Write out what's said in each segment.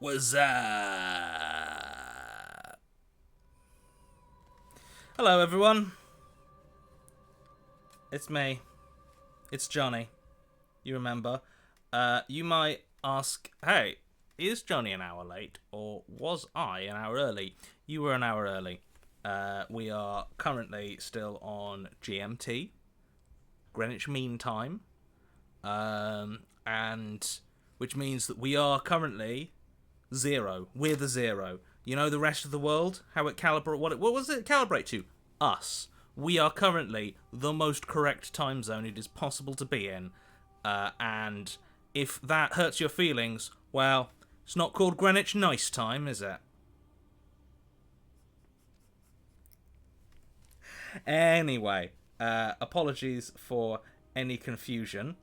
What's up? Hello, everyone. It's me. It's Jonny. You remember. You might ask, hey, is Jonny an hour late, or was I an hour early? You were an hour early. We are currently still on GMT, Greenwich Mean Time, and which means that we are currently zero. We're the zero. You know the rest of the world? How it calibrate? What was it calibrate to? Us. We are currently the most correct time zone it is possible to be in. And if that hurts your feelings, well, it's not called Greenwich Nice Time, is it? Anyway, apologies for any confusion.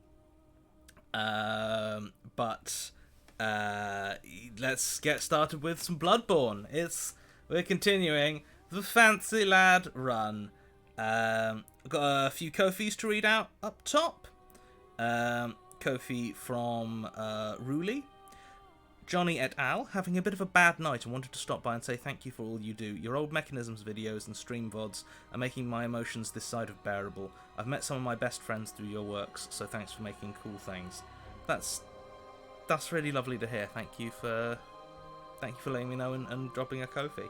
But let's get started with some Bloodborne. We're continuing the Fancy Lad run. Got a few Kofis to read out up top. Kofi from Ruli. Jonny et al. Having a bit of a bad night and wanted to stop by and say thank you for all you do. Your old Mechanisms videos and stream VODs are making my emotions this side of bearable. I've met some of my best friends through your works, so thanks for making cool things. That's really lovely to hear. Thank you for letting me know and dropping a Kofi.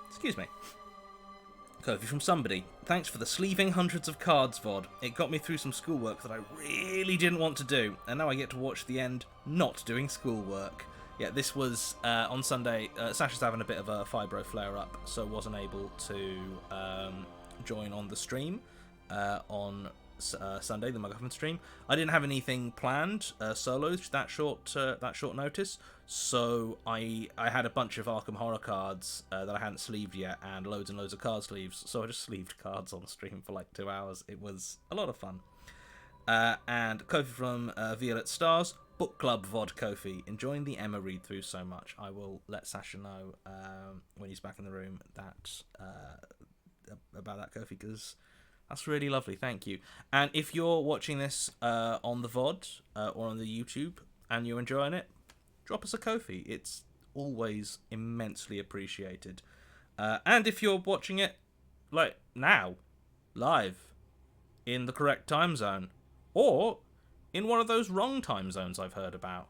Excuse me. Kofi from somebody. Thanks for the sleeving hundreds of cards VOD. It got me through some schoolwork that I really didn't want to do, and now I get to watch the end not doing schoolwork. Yeah, this was on Sunday. Sasha's having a bit of a fibro flare-up, so wasn't able to join on the stream on Sunday, the MacGuffin stream. I didn't have anything planned solos that short notice, so I had a bunch of Arkham Horror cards that I hadn't sleeved yet, and loads of card sleeves. So I just sleeved cards on stream for like 2 hours. It was a lot of fun. And Kofi from Violet Stars. Book Club VOD Kofi. Enjoying the Emma read through so much. I will let Sasha know when he's back in the room that about that, Kofi, because that's really lovely. Thank you. And if you're watching this on the VOD or on the YouTube and you're enjoying it, drop us a Kofi. It's always immensely appreciated. And if you're watching it like now, live, in the correct time zone, or in one of those wrong time zones I've heard about,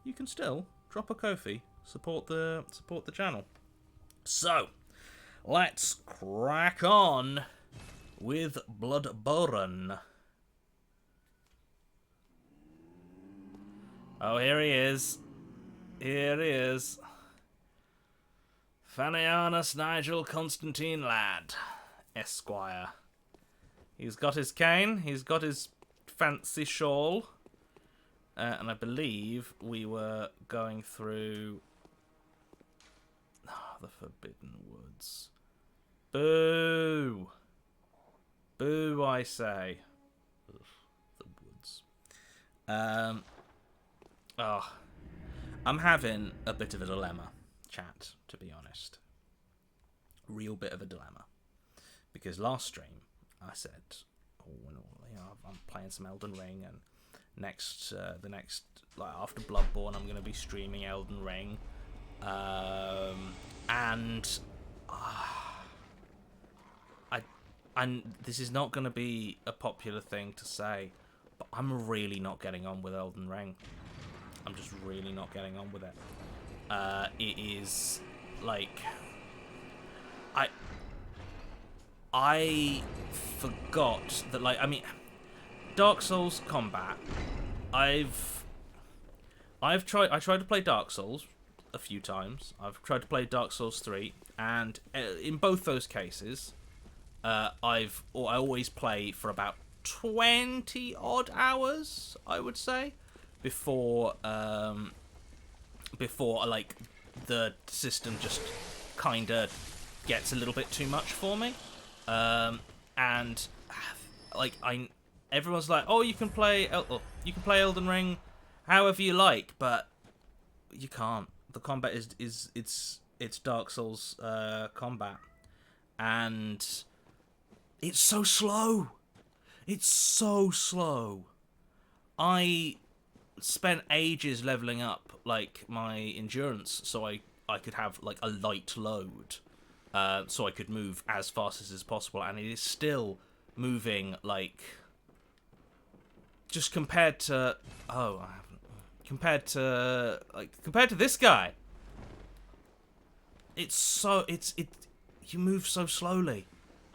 you can still drop a Kofi. Support the channel. So, let's crack on with Bloodborne. Oh, here he is. Here he is. Fanianus Nigel Constantine Ladd, Esquire. He's got his cane, he's got his fancy shawl, and I believe we were going through the Forbidden Woods. Boo! Boo, I say. Ugh, the woods. I'm having a bit of a dilemma, chat, to be honest. Real bit of a dilemma. Because last stream, I said, I'm playing some Elden Ring, and after Bloodborne, I'm going to be streaming Elden Ring. And this is not going to be a popular thing to say, but I'm really not getting on with Elden Ring. I'm just really not getting on with it. It is like I forgot that, like, I mean, Dark Souls combat. I tried to play Dark Souls a few times. I've tried to play Dark Souls 3, and in both those cases, I always play for about 20 odd hours, I would say, before like the system just kind of gets a little bit too much for me. And like everyone's like, oh, you can play Elden Ring however you like, but you can't. The combat is it's Dark Souls combat, and it's so slow. It's so slow. I spent ages leveling up like my endurance so I could have like a light load, so I could move as fast as is possible, and it is still moving like, just compared to compared to this guy, you move so slowly.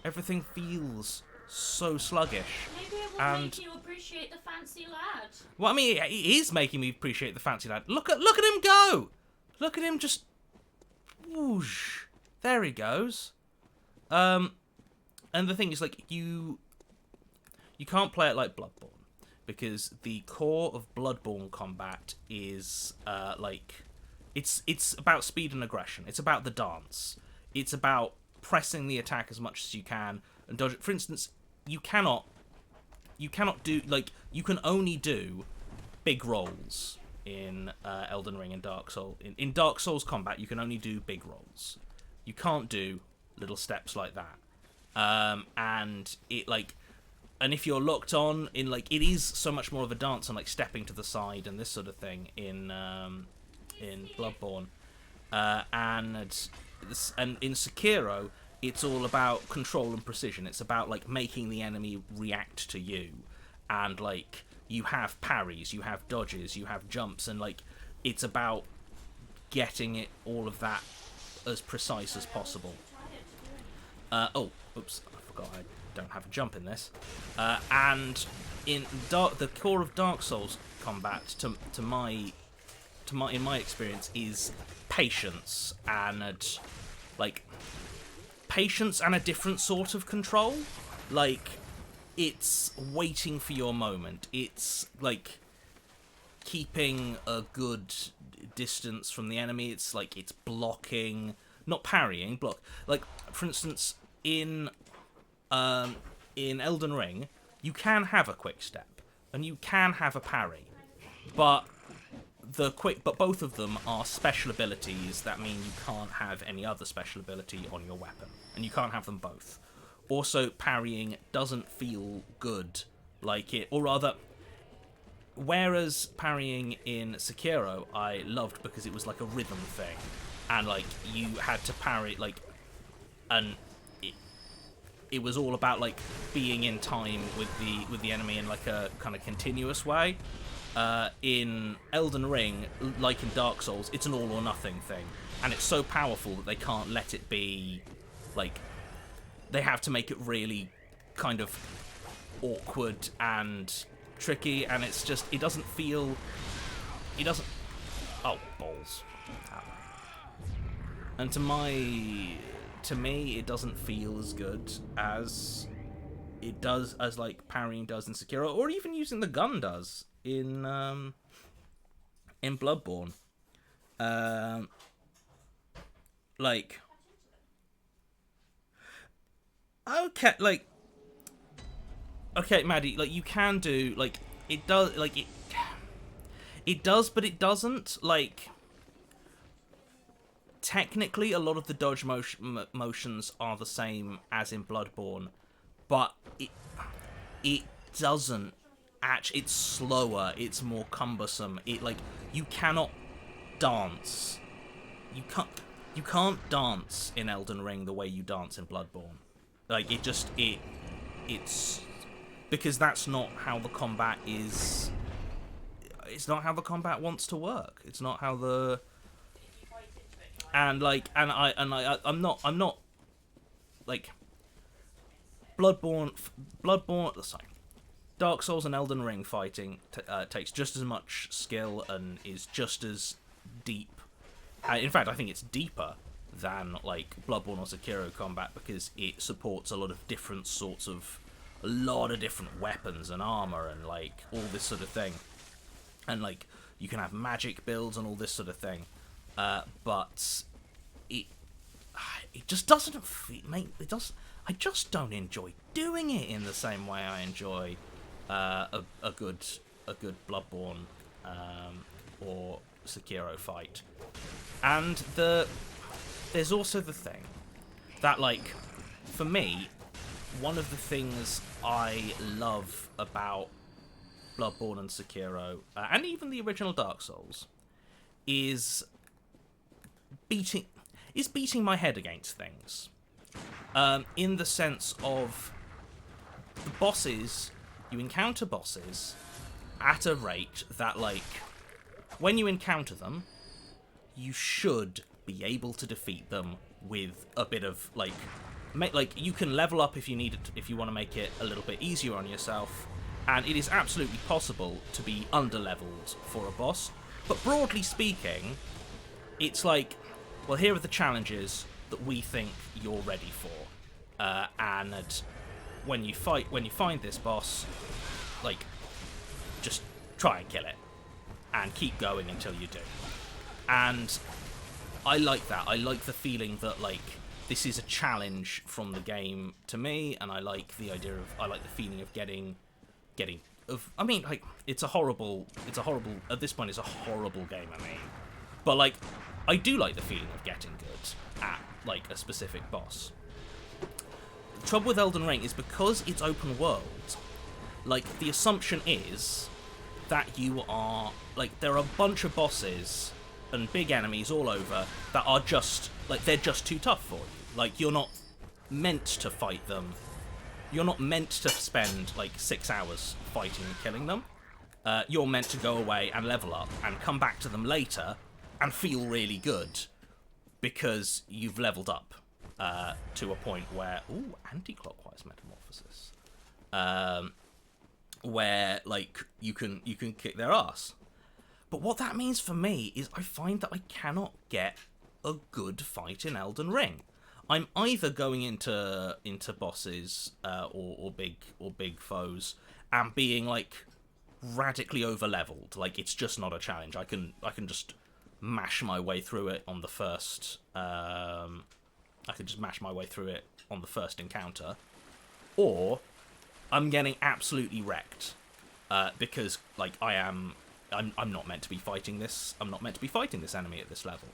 Everything feels so sluggish. Maybe it will and make you appreciate the fancy lad. Well, I mean, it is making me appreciate the fancy lad. Look at him go! Look at him just whoosh. There he goes. And the thing is, like, you can't play it like Bloodborne, because the core of Bloodborne combat is like, it's about speed and aggression. It's about the dance. It's about pressing the attack as much as you can and dodge it. For instance, you cannot do, like, you can only do big rolls in Elden Ring and Dark Souls. In Dark Souls combat, you can only do big rolls. You can't do little steps like that. And if you're locked on in, like, it is so much more of a dance on, like, stepping to the side and this sort of thing in Bloodborne. And in Sekiro, it's all about control and precision. It's about, like, making the enemy react to you, and, like, you have parries, you have dodges, you have jumps, and, like, it's about getting it, all of that, as precise as possible. Oh, oops, I forgot I don't have a jump in this. And in the core of Dark Souls combat, in my experience, is patience and, like, patience and a different sort of control. Like, it's waiting for your moment. It's, like, keeping a good distance from the enemy. It's, like, it's blocking, not parrying, block. Like, for instance, in Elden Ring, you can have a quick step and you can have a parry, but both of them are special abilities that mean you can't have any other special ability on your weapon, and you can't have them both. Also, parrying doesn't feel good like it, or rather, whereas parrying in Sekiro I loved because it was like a rhythm thing, and, like, you had to parry, like, and it was all about, like, being in time with the enemy in, like, a kind of continuous way. In Elden Ring, like in Dark Souls, it's an all or nothing thing, and it's so powerful that they can't let it be, like, they have to make it really kind of awkward and tricky, and it's just, it doesn't, oh, balls. And to me, it doesn't feel as good as it does, as, like, parrying does in Sekiro, or even using the gun does in Bloodborne. Like, okay, Maddie, like, you can do, like, it does, like, it does, but it doesn't. Like, technically, a lot of the dodge motions are the same as in Bloodborne, but it doesn't. Actually, it's slower. It's more cumbersome. You cannot dance. You can't dance in Elden Ring the way you dance in Bloodborne. Like, it's because that's not how the combat is. It's not how the combat wants to work. It's not how the. And, like, I'm not like, Bloodborne. Sorry, Dark Souls and Elden Ring fighting takes just as much skill and is just as deep. In fact, I think it's deeper than, like, Bloodborne or Sekiro combat, because it supports a lot of different weapons and armor and, like, all this sort of thing. And, like, you can have magic builds and all this sort of thing. But it just doesn't I just don't enjoy doing it in the same way I enjoy a good Bloodborne or Sekiro fight. And there's also the thing that, like, for me, one of the things I love about Bloodborne and Sekiro, and even the original Dark Souls, is beating my head against things. In the sense of the bosses, you encounter bosses at a rate that, like, when you encounter them, you should be able to defeat them with a bit of, like, you can level up if you need it, if you want to make it a little bit easier on yourself, and it is absolutely possible to be under-leveled for a boss. But broadly speaking, it's like, well, here are the challenges that we think you're ready for, and when you find this boss, like, just try and kill it, and keep going until you do. And I like that. I like the feeling that, like, this is a challenge from the game to me, and I like the idea of, I like the feeling of getting I mean, like, it's a horrible, at this point, it's a horrible game, I mean. But, like, I do like the feeling of getting good at, like, a specific boss. The trouble with Elden Ring is because it's open world, like, the assumption is that you are, like, there are a bunch of bosses and big enemies all over that are just, like, they're just too tough for you. Like, you're not meant to fight them. You're not meant to spend, like, 6 hours fighting and killing them. You're meant to go away and level up and come back to them later and feel really good because you've leveled up to a point where... Ooh, anti-clockwise metamorphosis. Where, like, you can kick their ass. But what that means for me is I find that I cannot get a good fight in Elden Ring. I'm either going into bosses or big foes and being, like, radically over-leveled. Like, it's just not a challenge. I can just mash my way through it on the first encounter, or I'm getting absolutely wrecked because, like, I'm not meant to be fighting this. I'm not meant to be fighting this enemy at this level.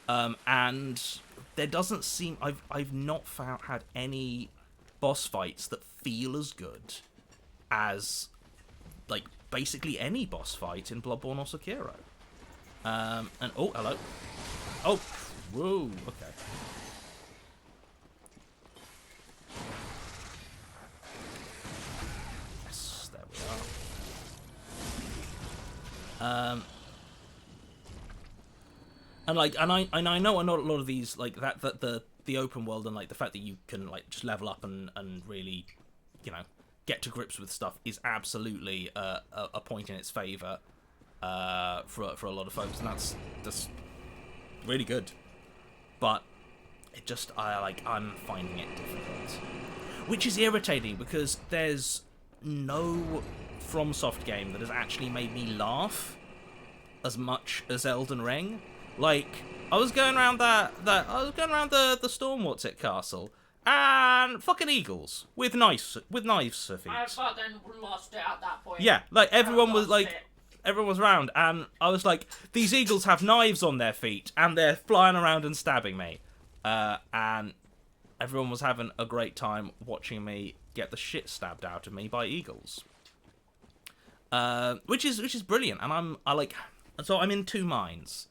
And there doesn't seem... I've not had any boss fights that feel as good as, like, basically any boss fight in Bloodborne or Sekiro. And... Oh, hello. Oh, whoa, okay. Yes, there we are. And, like, and I know a lot of these, like, that the open world and, like, the fact that you can, like, just level up and really, you know, get to grips with stuff is absolutely a point in its favour for a lot of folks, and that's really good. But it just, I'm finding it difficult, which is irritating because there's no FromSoft game that has actually made me laugh as much as Elden Ring. Like, I was going around the Stormwat's castle, and fucking eagles with knives for feet. I fucking lost it at that point. Yeah, like, everyone was around, and I was like, these eagles have knives on their feet, and they're flying around and stabbing me. And everyone was having a great time watching me get the shit stabbed out of me by eagles. Which is brilliant, and so I'm in two minds.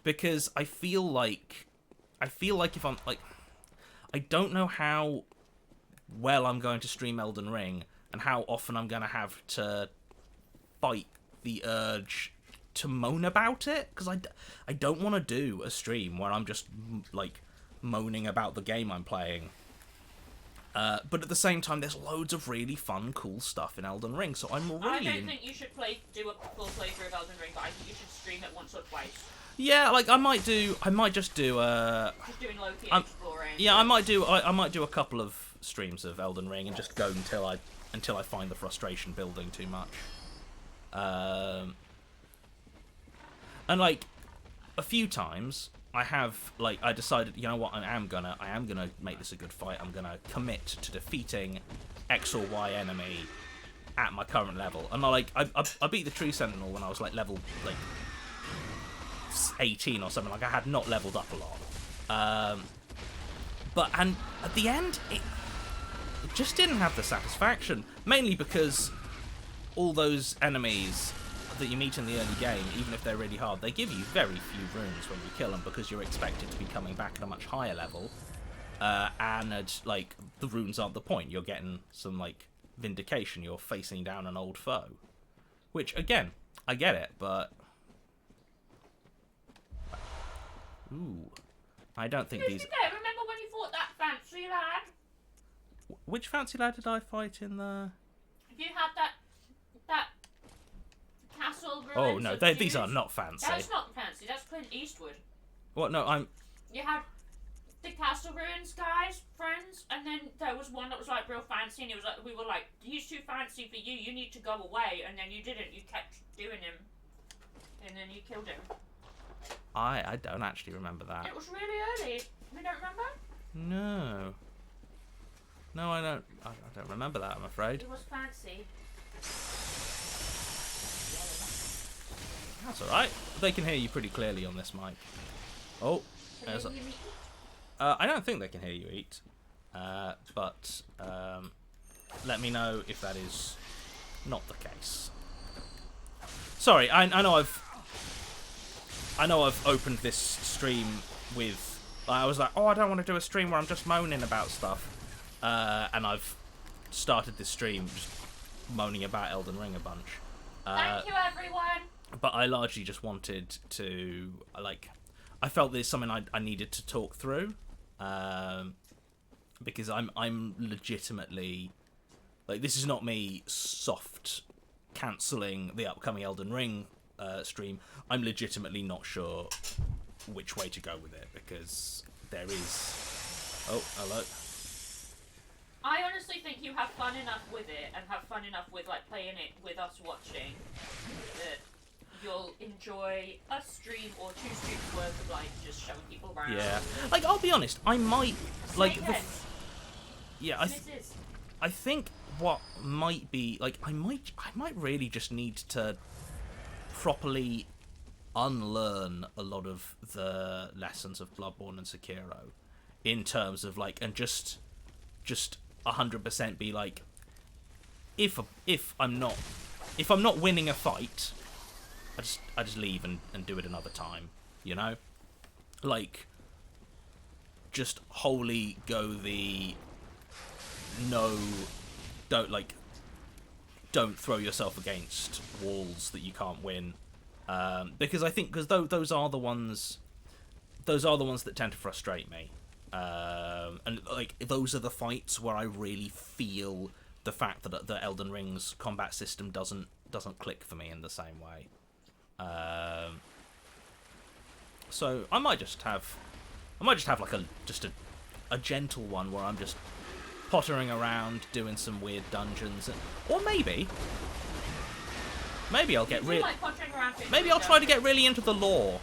Because I feel like if I'm, like, I don't know how well I'm going to stream Elden Ring and how often I'm going to have to fight the urge to moan about it. Because I don't want to do a stream where I'm just, like, moaning about the game I'm playing. But at the same time, there's loads of really fun, cool stuff in Elden Ring, so I'm really... I don't think you should do a full playthrough of Elden Ring, but I think you should stream it once or twice. Yeah, like, I might just do Just doing low-key exploring. Yeah, I might do a couple of streams of Elden Ring and just go until I find the frustration building too much. And, like, a few times I have, like, I decided, you know what, I am gonna make this a good fight. I'm gonna commit to defeating X or Y enemy at my current level. And I beat the Tree Sentinel when I was, like, level, like, 18 or something. Like, I had not leveled up a lot. And at the end, it just didn't have the satisfaction. Mainly because all those enemies that you meet in the early game, even if they're really hard, they give you very few runes when you kill them because you're expected to be coming back at a much higher level. And like the runes aren't the point. You're getting some like vindication. You're facing down an old foe, which again, I get it, but ooh, I don't think these. Remember when you fought that fancy lad? Which fancy lad did I fight in the? You had that castle ruins. Oh no, these are not fancy. That's not fancy. That's Clint Eastwood. What? No, I'm. You had the castle ruins guys, friends, and then there was one that was like real fancy, and it was like we were like, he's too fancy for you. You need to go away, and then you didn't. You kept doing him, and then you killed him. I don't actually remember that. It was really early. You don't remember? No. No, I don't. I don't remember that. I'm afraid. It was fancy. That's all right. They can hear you pretty clearly on this mic. Oh, there's a. I don't think they can hear you eat, but let me know if that is not the case. Sorry, I know I've opened this stream with. I was like, oh, I don't want to do a stream where I'm just moaning about stuff, and I've started this stream just moaning about Elden Ring a bunch. Thank you, everyone. But I largely just wanted to I felt there's something I needed to talk through, because I'm legitimately this is not me soft cancelling the upcoming Elden Ring stream. I'm legitimately not sure which way to go with it because there is. Oh, hello. I honestly think you have fun enough with it and have fun enough with playing it with us watching that you'll enjoy a stream or 2 streams worth of just showing people around. Yeah, I'll be honest, I might I think what might be I might really just need to properly unlearn a lot of the lessons of Bloodborne and Sekiro in terms of and just 100% be if I'm not winning a fight, I just leave and do it another time, you know? Just wholly go the no, don't throw yourself against walls that you can't win, because I think those are the ones that tend to frustrate me, and those are the fights where I really feel the fact that the Elden Ring's combat system doesn't click for me in the same way. So I might just have a gentle one where I'm just pottering around doing some weird dungeons, or maybe I'll get maybe I'll try to get really into the lore,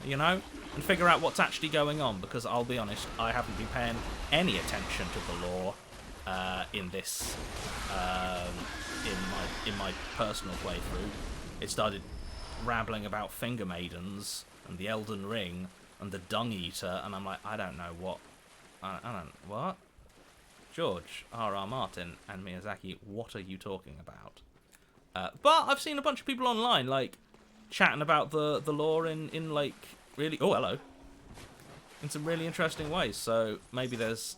you know, and figure out what's actually going on, because I'll be honest, I haven't been paying any attention to the lore in this in my personal playthrough. It started rambling about finger maidens and the Elden Ring and the Dung Eater, and I'm like, I don't know what. What? George R.R. Martin and Miyazaki, what are you talking about? But I've seen a bunch of people online chatting about the lore in really. Oh, hello. In some really interesting ways. So maybe there's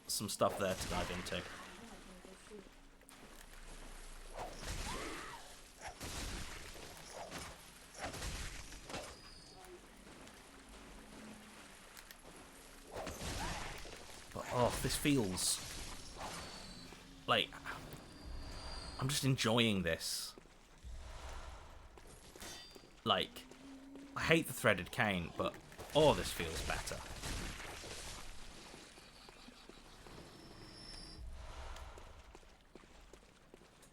some stuff there to dive into. Oh, this feels I'm just enjoying this. I hate the threaded cane, but oh, this feels better.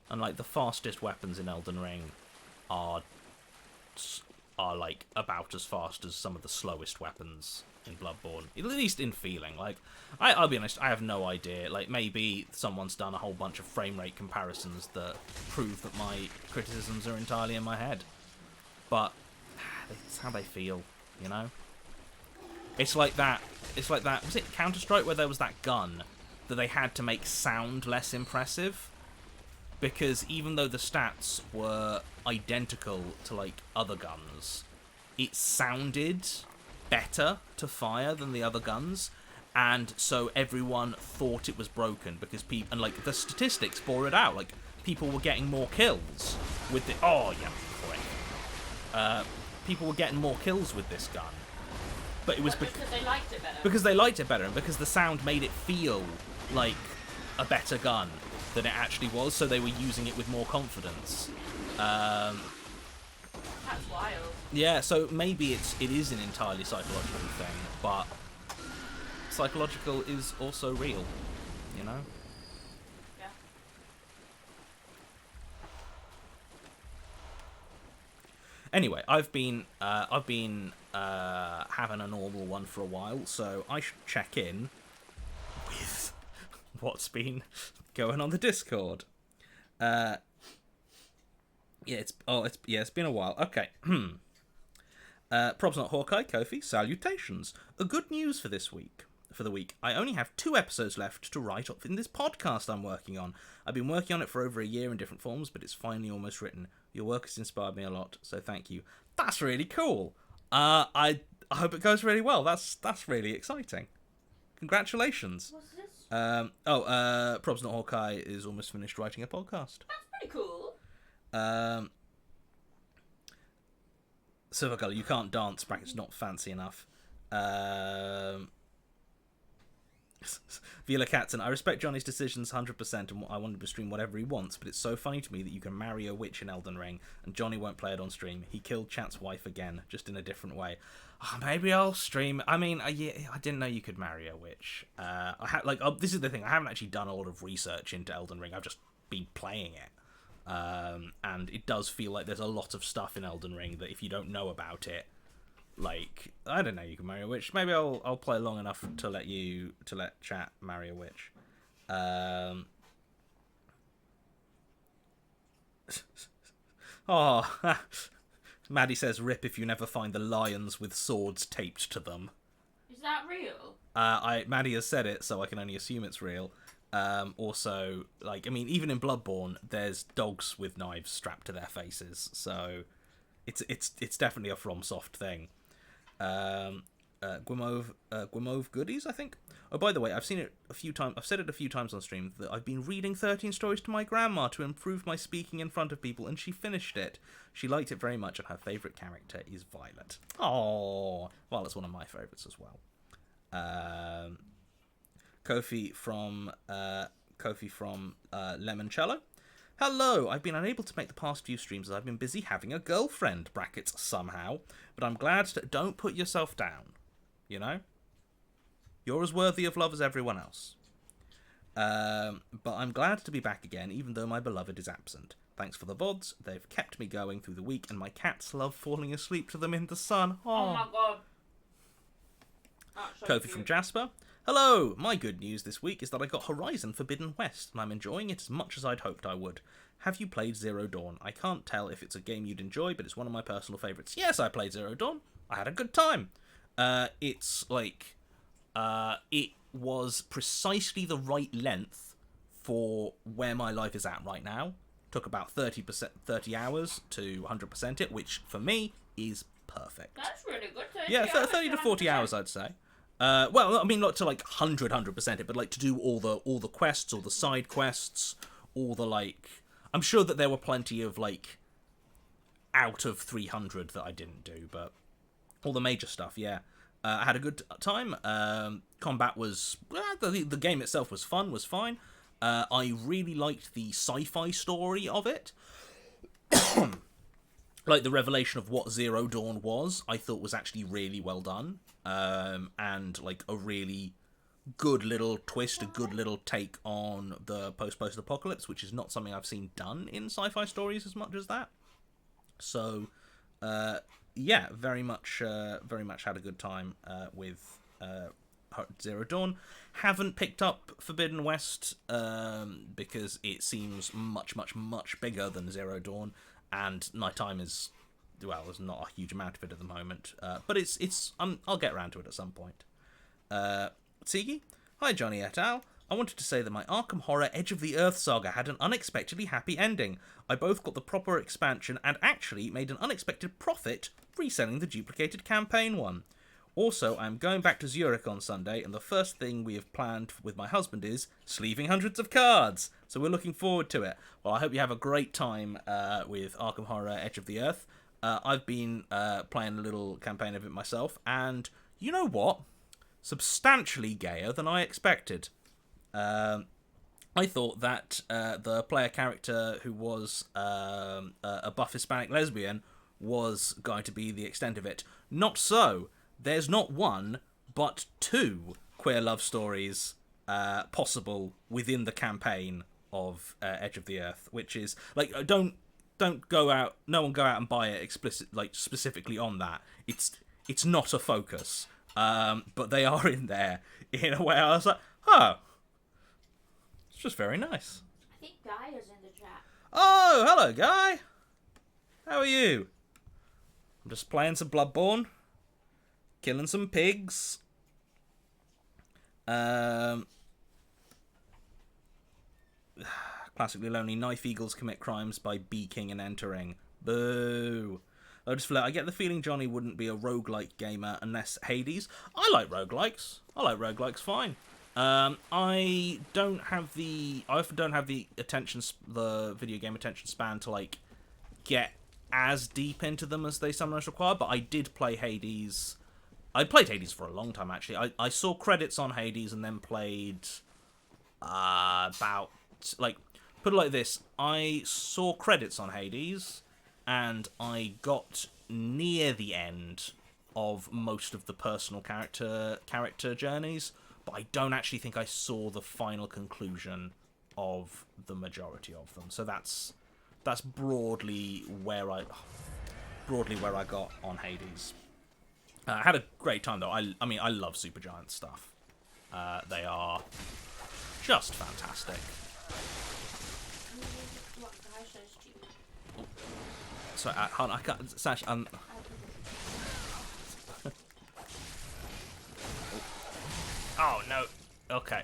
And the fastest weapons in Elden Ring are about as fast as some of the slowest weapons in Bloodborne, at least in feeling. I'll be honest, I have no idea. Maybe someone's done a whole bunch of frame rate comparisons that prove that my criticisms are entirely in my head, but it's how they feel, you know. It's like that. Was it Counter-Strike where there was that gun that they had to make sound less impressive because even though the stats were identical to like other guns, it sounded better to fire than the other guns, and so everyone thought it was broken because people, and like the statistics bore it out, like people were getting more kills with the people were getting more kills with this gun, but it was because they liked it better. Because they liked it better, and because the sound made it feel like a better gun than it actually was, so they were using it with more confidence. That's wild. Yeah, so maybe it is an entirely psychological thing, but psychological is also real, you know? Yeah. Anyway, I've been having a normal one for a while, so I should check in with what's been going on the Discord. It's been a while. Okay. Probs Not Hawkeye, Kofi, salutations. A good news for this week. For the week, I only have 2 episodes left to write up in this podcast I'm working on. I've been working on it for over a year in different forms, but it's finally almost written. Your work has inspired me a lot, so thank you. That's really cool. I hope it goes really well. That's really exciting. Congratulations. What's this? Probs Not Hawkeye is almost finished writing a podcast. That's pretty cool. Silver Girl, you can't dance, brackets not fancy enough. Vila Katzen, I respect Johnny's decisions 100% and I want him to stream whatever he wants, but it's so funny to me that you can marry a witch in Elden Ring and Johnny won't play it on stream. He killed Chat's wife again, just in a different way. Maybe I'll stream. I mean, yeah, I didn't know you could marry a witch. This is the thing. I haven't actually done a lot of research into Elden Ring. I've just been playing it. And it does feel like there's a lot of stuff in Elden Ring that if you don't know about it, like, I don't know, you can marry a witch. Maybe I'll play long enough to let Chat marry a witch. Maddie says, "Rip if you never find the lions with swords taped to them." Is that real? Maddie has said it, so I can only assume it's real. Also, like, I mean, even in Bloodborne, there's dogs with knives strapped to their faces, so it's definitely a FromSoft thing. Guimauve Goodies, I think. Oh, by the way, I've seen it a few times. I've said it a few times on stream that I've been reading 13 stories to my grandma to improve my speaking in front of people, and she finished it. She liked it very much, and her favourite character is Violet. Oh, well, it's one of my favourites as well. Kofi from Lemoncello. Hello, I've been unable to make the past few streams as I've been busy having a girlfriend, brackets somehow, but I'm glad to... Don't put yourself down, you know? You're as worthy of love as everyone else. But I'm glad to be back again, even though my beloved is absent. Thanks for the VODs, they've kept me going through the week, and my cats love falling asleep to them in the sun. Oh my god. Kofi from Jasper. Hello! My good news this week is that I got Horizon Forbidden West, and I'm enjoying it as much as I'd hoped I would. Have you played Zero Dawn? I can't tell if it's a game you'd enjoy, but it's one of my personal favourites. Yes, I played Zero Dawn. I had a good time. It's like... it was precisely the right length for where my life is at right now. Took about 30 hours to 100% it, which, for me, is perfect. That's really good. 30 to 40 hours, I'd say. Well, I mean, not to like 100% it, but like to do all the quests, all the side quests, all the like. I'm sure that there were plenty of like out of 300 that I didn't do, but all the major stuff, yeah. I had a good time. Combat was the game itself was fine. I really liked the sci-fi story of it. Like, the revelation of what Zero Dawn was, I thought was actually really well done. And, like, a really good little twist, a good little take on the post-apocalypse, which is not something I've seen done in sci-fi stories as much as that. So, yeah, very much had a good time with Zero Dawn. Haven't picked up Forbidden West because it seems much bigger than Zero Dawn. And nighttime is, well, there's not a huge amount of it at the moment. But it's I'll get around to it at some point. Tsigi? Hi, Johnny et al. I wanted to say that my Arkham Horror Edge of the Earth saga had an unexpectedly happy ending. I both got the proper expansion and actually made an unexpected profit reselling the duplicated campaign one. Also, I'm going back to Zurich on Sunday, and the first thing we have planned with my husband is sleeving hundreds of cards. So we're looking forward to it. Well, I hope you have a great time with Arkham Horror Edge of the Earth. I've been playing a little campaign of it myself, and you know what? Substantially gayer than I expected. I thought that the player character who was a buff Hispanic lesbian was going to be the extent of it. Not so. There's not one, but two queer love stories possible within the campaign of Edge of the Earth, which is like don't go out. No one go out and buy it specifically on that. It's not a focus, but they are in there in a way. I was like, oh, it's just very nice. I think Guy is in the chat. Oh, hello, Guy. How are you? I'm just playing some Bloodborne. Killing some pigs. Classically lonely. Knife eagles commit crimes by beaking and entering. Boo. I get the feeling Jonny wouldn't be a roguelike gamer unless Hades. I like roguelikes. I like roguelikes fine. I often don't have the video game attention span to like get as deep into them as they sometimes require, but I did play Hades. I played Hades for a long time, actually. I saw credits on Hades and then played put it like this. I saw credits on Hades and I got near the end of most of the personal character journeys, but I don't actually think I saw the final conclusion of the majority of them. So that's broadly where I got on Hades. I had a great time though. I mean, I love Supergiant stuff. They are just fantastic. What Guy says to you? Sorry, hold on, I can't. Sash, Oh no. Okay.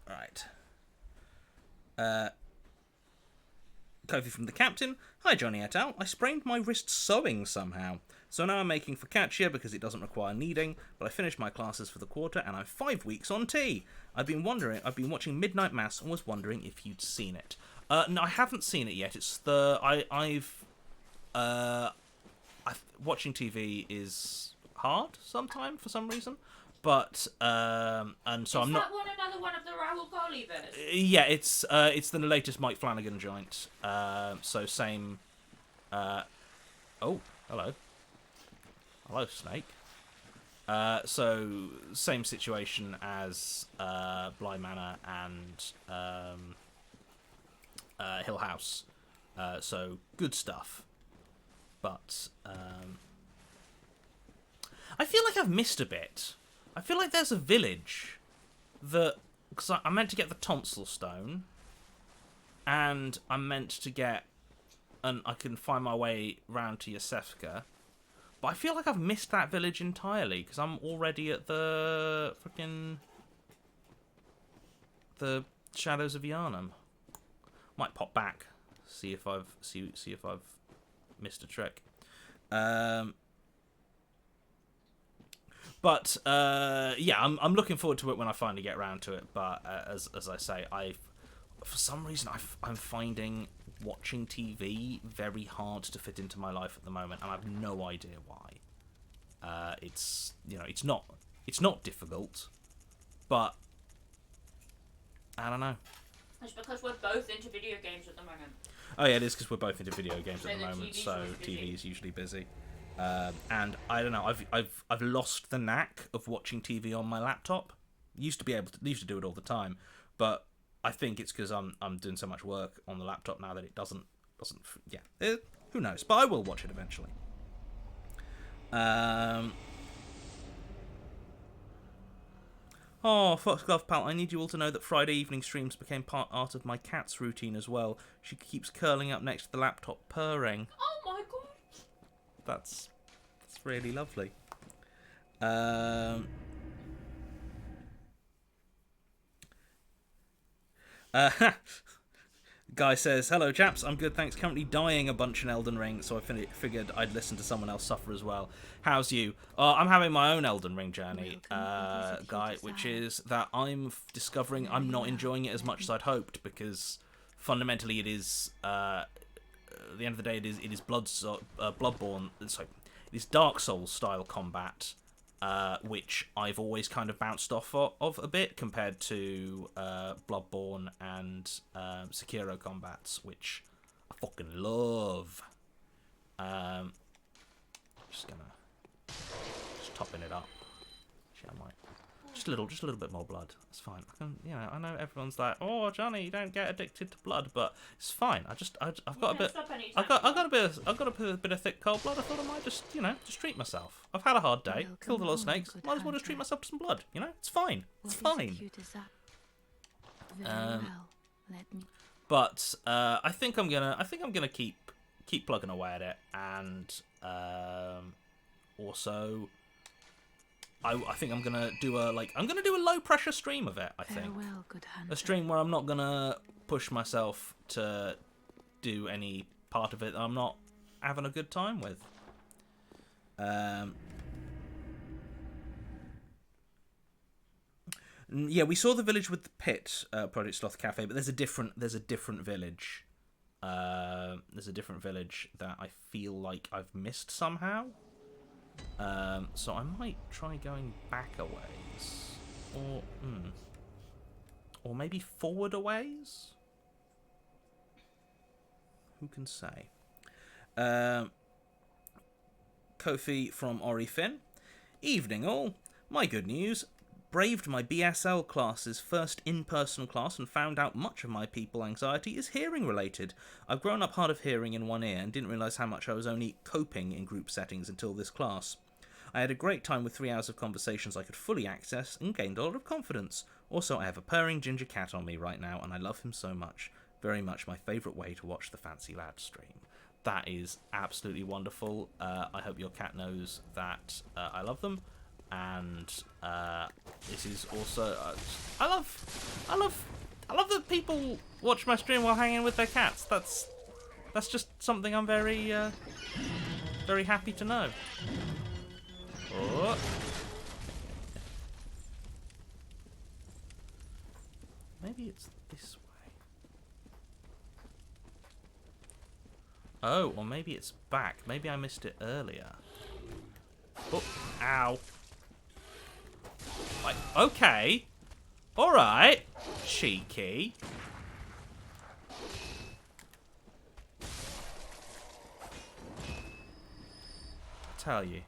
Right. Kofi from the Captain. Hi, Jonny et al. I sprained my wrist sewing somehow. So now I'm making focaccia because it doesn't require kneading, but I finished my classes for the quarter and I'm 5 weeks on tea. I've been watching Midnight Mass and was wondering if you'd seen it. No, I haven't seen it yet. It's watching TV is hard sometimes for some reason, but and so I'm not. Is that another one of the Rahul Kohli bits? Yeah, it's the latest Mike Flanagan joint. So same. Oh, hello, Snake. So same situation as Bly Manor and Hill House. So good stuff. But I feel like I've missed a bit. I feel like there's a village that... Because I meant to get the tonsil stone, and I'm meant to get... And I can find my way round to Yosefka. But I feel like I've missed that village entirely, because I'm already at the... freaking... the Shadows of Yharnam. Might pop back, see if I've missed a trick. But yeah, I'm looking forward to it when I finally get around to it. But as I say, for some reason I'm finding watching TV very hard to fit into my life at the moment, and I have no idea why. It's not difficult, but I don't know. It's because we're both into video games at the moment. Oh yeah, it is because we're both into video games at the moment, TV's so busy. TV is usually busy. And I don't know, I've lost the knack of watching TV on my laptop. Used to do it all the time, but I think it's because I'm doing so much work on the laptop now that it doesn't. Who knows? But I will watch it eventually. Oh, Foxglove Pal, I need you all to know that Friday evening streams became part of my cat's routine as well. She keeps curling up next to the laptop, purring. Oh my god. That's really lovely. Guy says, hello chaps, I'm good thanks, currently dying a bunch in Elden Ring, so I figured I'd listen to someone else suffer as well. How's you? I'm having my own Elden Ring journey, Guy, which is that I'm discovering I'm not enjoying it as much as I'd hoped, because fundamentally it is, at the end of the day, it is Bloodborne, sorry, it is Dark Souls style combat, which I've always kind of bounced off of a bit compared to Bloodborne and Sekiro combats, which I fucking love. Just topping it up. Actually, I might just a little bit more blood. It's fine. I know everyone's like, "Oh, Johnny, you don't get addicted to blood," but it's fine. I've got a bit. I've got a bit of thick cold blood. I thought I might just treat myself. I've had a hard day, killed a lot of snakes. Might as well just treat myself to some blood. It's fine. It's fine. But I think I'm gonna keep plugging away at it, and also. I think I'm gonna do a low pressure stream of it. I think a stream where I'm not gonna push myself to do any part of it that I'm not having a good time with. Yeah, we saw the village with the pit, Project Sloth Cafe, but there's a different village. There's a different village that I feel like I've missed somehow. So I might try going back a ways, or maybe forward a ways. Who can say? Kofi from Ori Finn. Evening all. My good news. Braved my BSL class's first in-person class and found out much of my people anxiety is hearing related. I've grown up hard of hearing in one ear and didn't realise how much I was only coping in group settings until this class. I had a great time with 3 hours of conversations I could fully access and gained a lot of confidence. Also, I have a purring ginger cat on me right now and I love him so much. Very much my favourite way to watch the Fancy Lad stream. That is absolutely wonderful. I hope your cat knows that I love them. And this is also I love that people watch my stream while hanging with their cats. That's just something I'm very very happy to know. Oh. Maybe it's this way. Oh, or maybe it's back. Maybe I missed it earlier. Oh, ow. Like, okay. Alright. Cheeky. Tell you.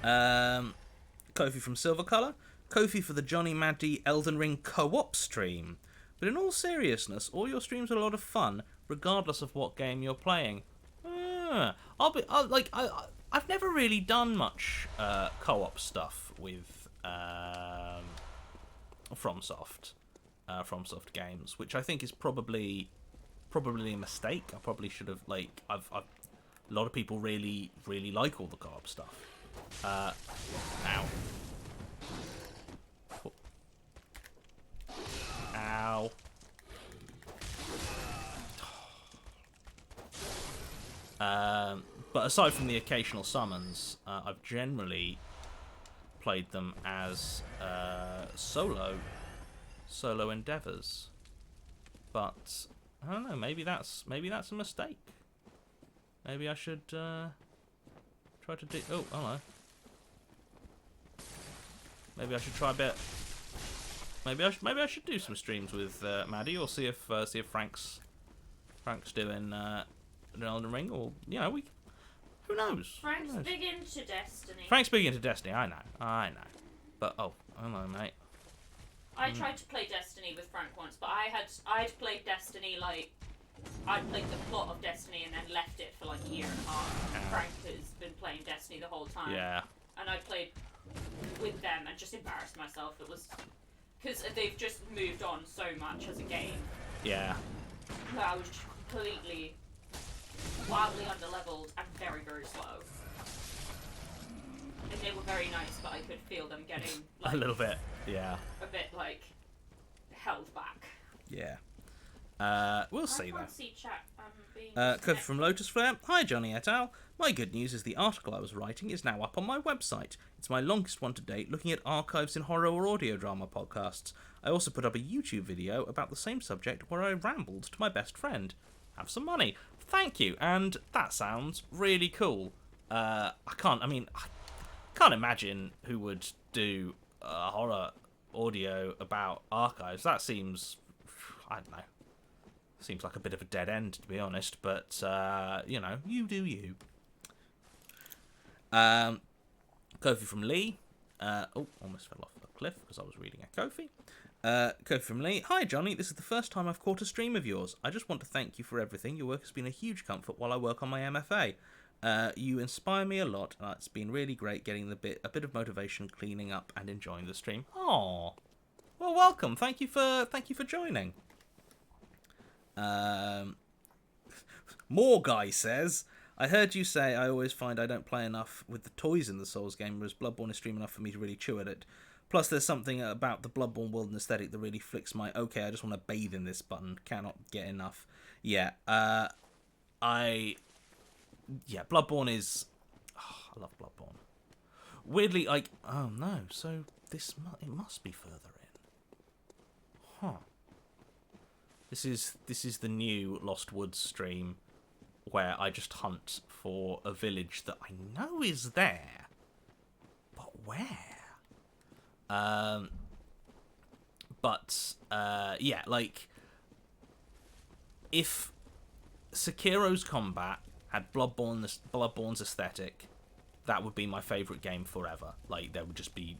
Kofi from Silver Colour. Kofi for the Johnny Maddy Elden Ring co-op stream. But in all seriousness, all your streams are a lot of fun, regardless of what game you're playing. I've never really done much co-op stuff with FromSoft games, which I think is probably a mistake. I probably should have a lot of people really like all the co-op stuff. Ow. Ow. But aside from the occasional summons, I've generally played them as solo endeavors. But I don't know. Maybe that's a mistake. Maybe I should try to do. Oh, hello. Maybe I should try a bit. Maybe I should do some streams with Maddie, or see if Frank's doing Elden Ring, or who knows? Frank's big into Destiny. Frank's big into Destiny. I know. But hello, mate. I tried to play Destiny with Frank once, but I'd played Destiny I'd played the plot of Destiny and then left it for a year and a half. And Frank has been playing Destiny the whole time. Yeah. and I played with them and just embarrassed myself. It was because they've just moved on so much as a game. Yeah. Where I was just completely wildly underleveled and very, very slow. And they were very nice, but I could feel them getting like, a little bit. Yeah. A bit like held back. Yeah. We'll see though. See chat, Kofi from Lotus Flare. Hi, Jonny et al. My good news is the article I was writing is now up on my website. It's my longest one to date, looking at archives in horror or audio drama podcasts. I also put up a YouTube video about the same subject where I rambled to my best friend. Have some money. Thank you, and that sounds really cool. I can't imagine who would do a horror audio about archives. That seems, I don't know, seems like a bit of a dead end, to be honest, but, you know, you do you. Kofi from Lee. Almost fell off a cliff because I was reading a Kofi. Kofi from Lee. Hi, Jonny. This is the first time I've caught a stream of yours. I just want to thank you for everything. Your work has been a huge comfort while I work on my MFA. You inspire me a lot. It's been really great getting a bit of motivation, cleaning up, and enjoying the stream. Aww. Well, welcome. Thank you for joining. More guy says, I heard you say I always find I don't play enough with the toys in the Souls game, whereas Bloodborne is stream enough for me to really chew at it. Plus, there's something about the Bloodborne world and aesthetic that really flicks my, okay, I just want to bathe in this button. Cannot get enough. Yeah, Bloodborne is... Oh, I love Bloodborne. Weirdly, like... Oh, no, so it must be further in. Huh. This is the new Lost Woods stream where I just hunt for a village that I know is there. But where? Yeah, like... If Sekiro's combat had Bloodborne's aesthetic, that would be my favourite game forever. Like, there would just be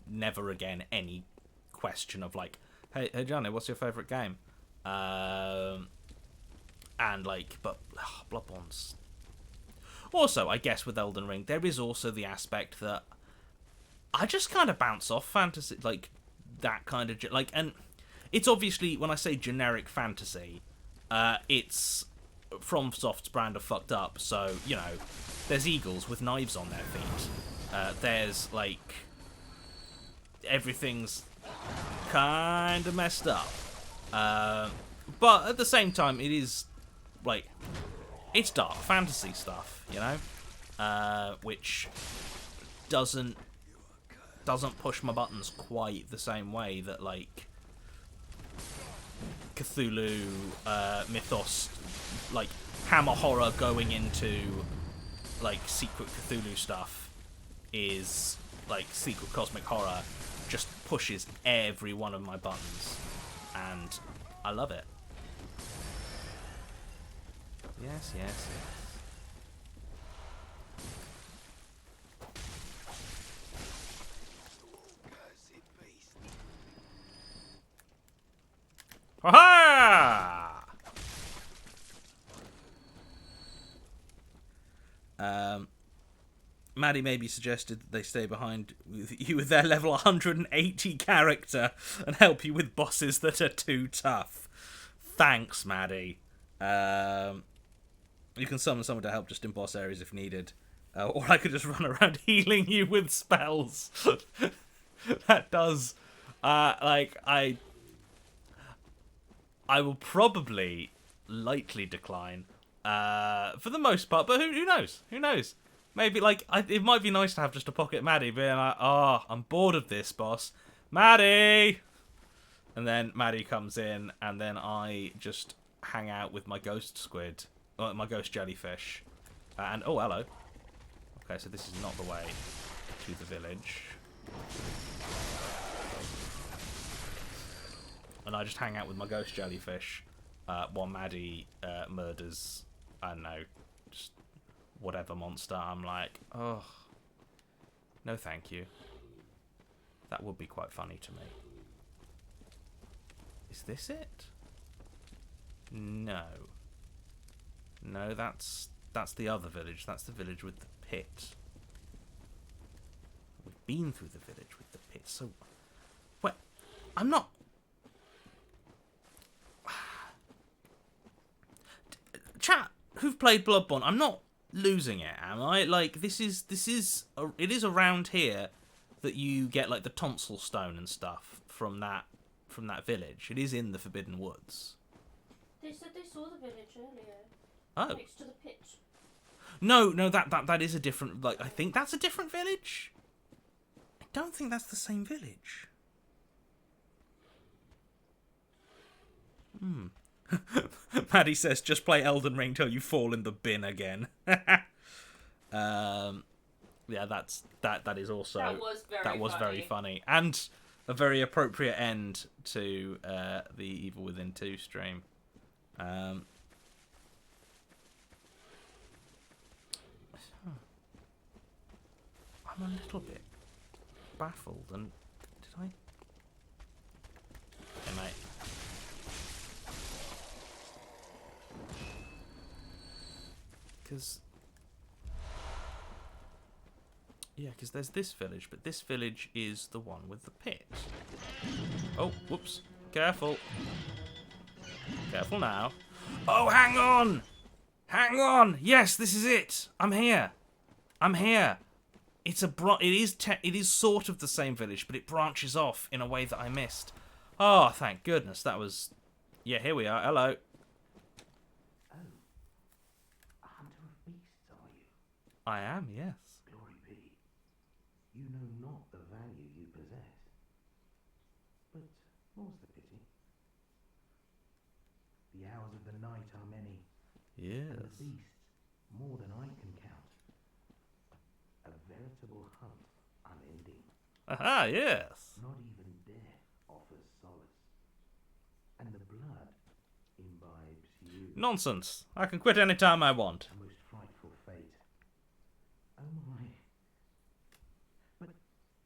never again any question of like, hey Jonny, what's your favourite game? And like, but Bloodborne's... Also, I guess with Elden Ring, there is also the aspect that I just kind of bounce off fantasy, like, that kind of... Like, and it's obviously, when I say generic fantasy, it's FromSoft's brand of fucked up, so, you know, there's eagles with knives on their feet. There's, like... Everything's kind of messed up. But at the same time, it is, like... It's dark fantasy stuff, you know? Which doesn't push my buttons quite the same way that, like, Cthulhu mythos, like Hammer horror going into like secret Cthulhu stuff is like secret cosmic horror just pushes every one of my buttons, and I love it. Yes. Ha-ha! Maddie maybe suggested that they stay behind with you with their level 180 character and help you with bosses that are too tough. Thanks, Maddie. You can summon someone to help just in boss areas if needed. Or I could just run around healing you with spells. That does... I will probably lightly decline for the most part, but who knows? Who knows? Maybe, like, it might be nice to have just a pocket Maddie being like, oh, I'm bored of this, boss. Maddie! And then Maddie comes in, and then I just hang out with my ghost squid, my ghost jellyfish. And, oh, hello. Okay, so this is not the way to the village. And I just hang out with my ghost jellyfish while Maddie murders, I don't know, just whatever monster. I'm like, oh, no thank you. That would be quite funny to me. Is this it? No. No, that's the other village. That's the village with the pit. been through the village with the pit. So, well, I'm not. Chat who've played Bloodborne, I'm not losing it, am I? Like it is around here that you get like the tonsil stone and stuff from that village. It is in the Forbidden Woods. They said they saw the village earlier. Oh. Next to the pit. No, that is a different. Like I think that's a different village. I don't think that's the same village. Maddie says, just play Elden Ring till you fall in the bin again. Yeah, that is also that was very funny and a very appropriate end to the Evil Within 2 stream. I'm a little bit baffled, and did I? Hey, mate. Because there's this village, but this village is the one with the pit. Oh, whoops. Careful. Careful now. Oh, hang on! Hang on! Yes, this is it! I'm here! It is sort of the same village, but it branches off in a way that I missed. Oh, thank goodness. That was... Yeah, here we are. Hello. I am, yes. Glory be. You know not the value you possess. But more's the pity. The hours of the night are many. Yes. And the beasts more than I can count. A veritable hunt, unending. Aha, yes. Not even death offers solace. And the blood imbibes you. Nonsense. I can quit any time I want. A most frightful fate. Oh my. But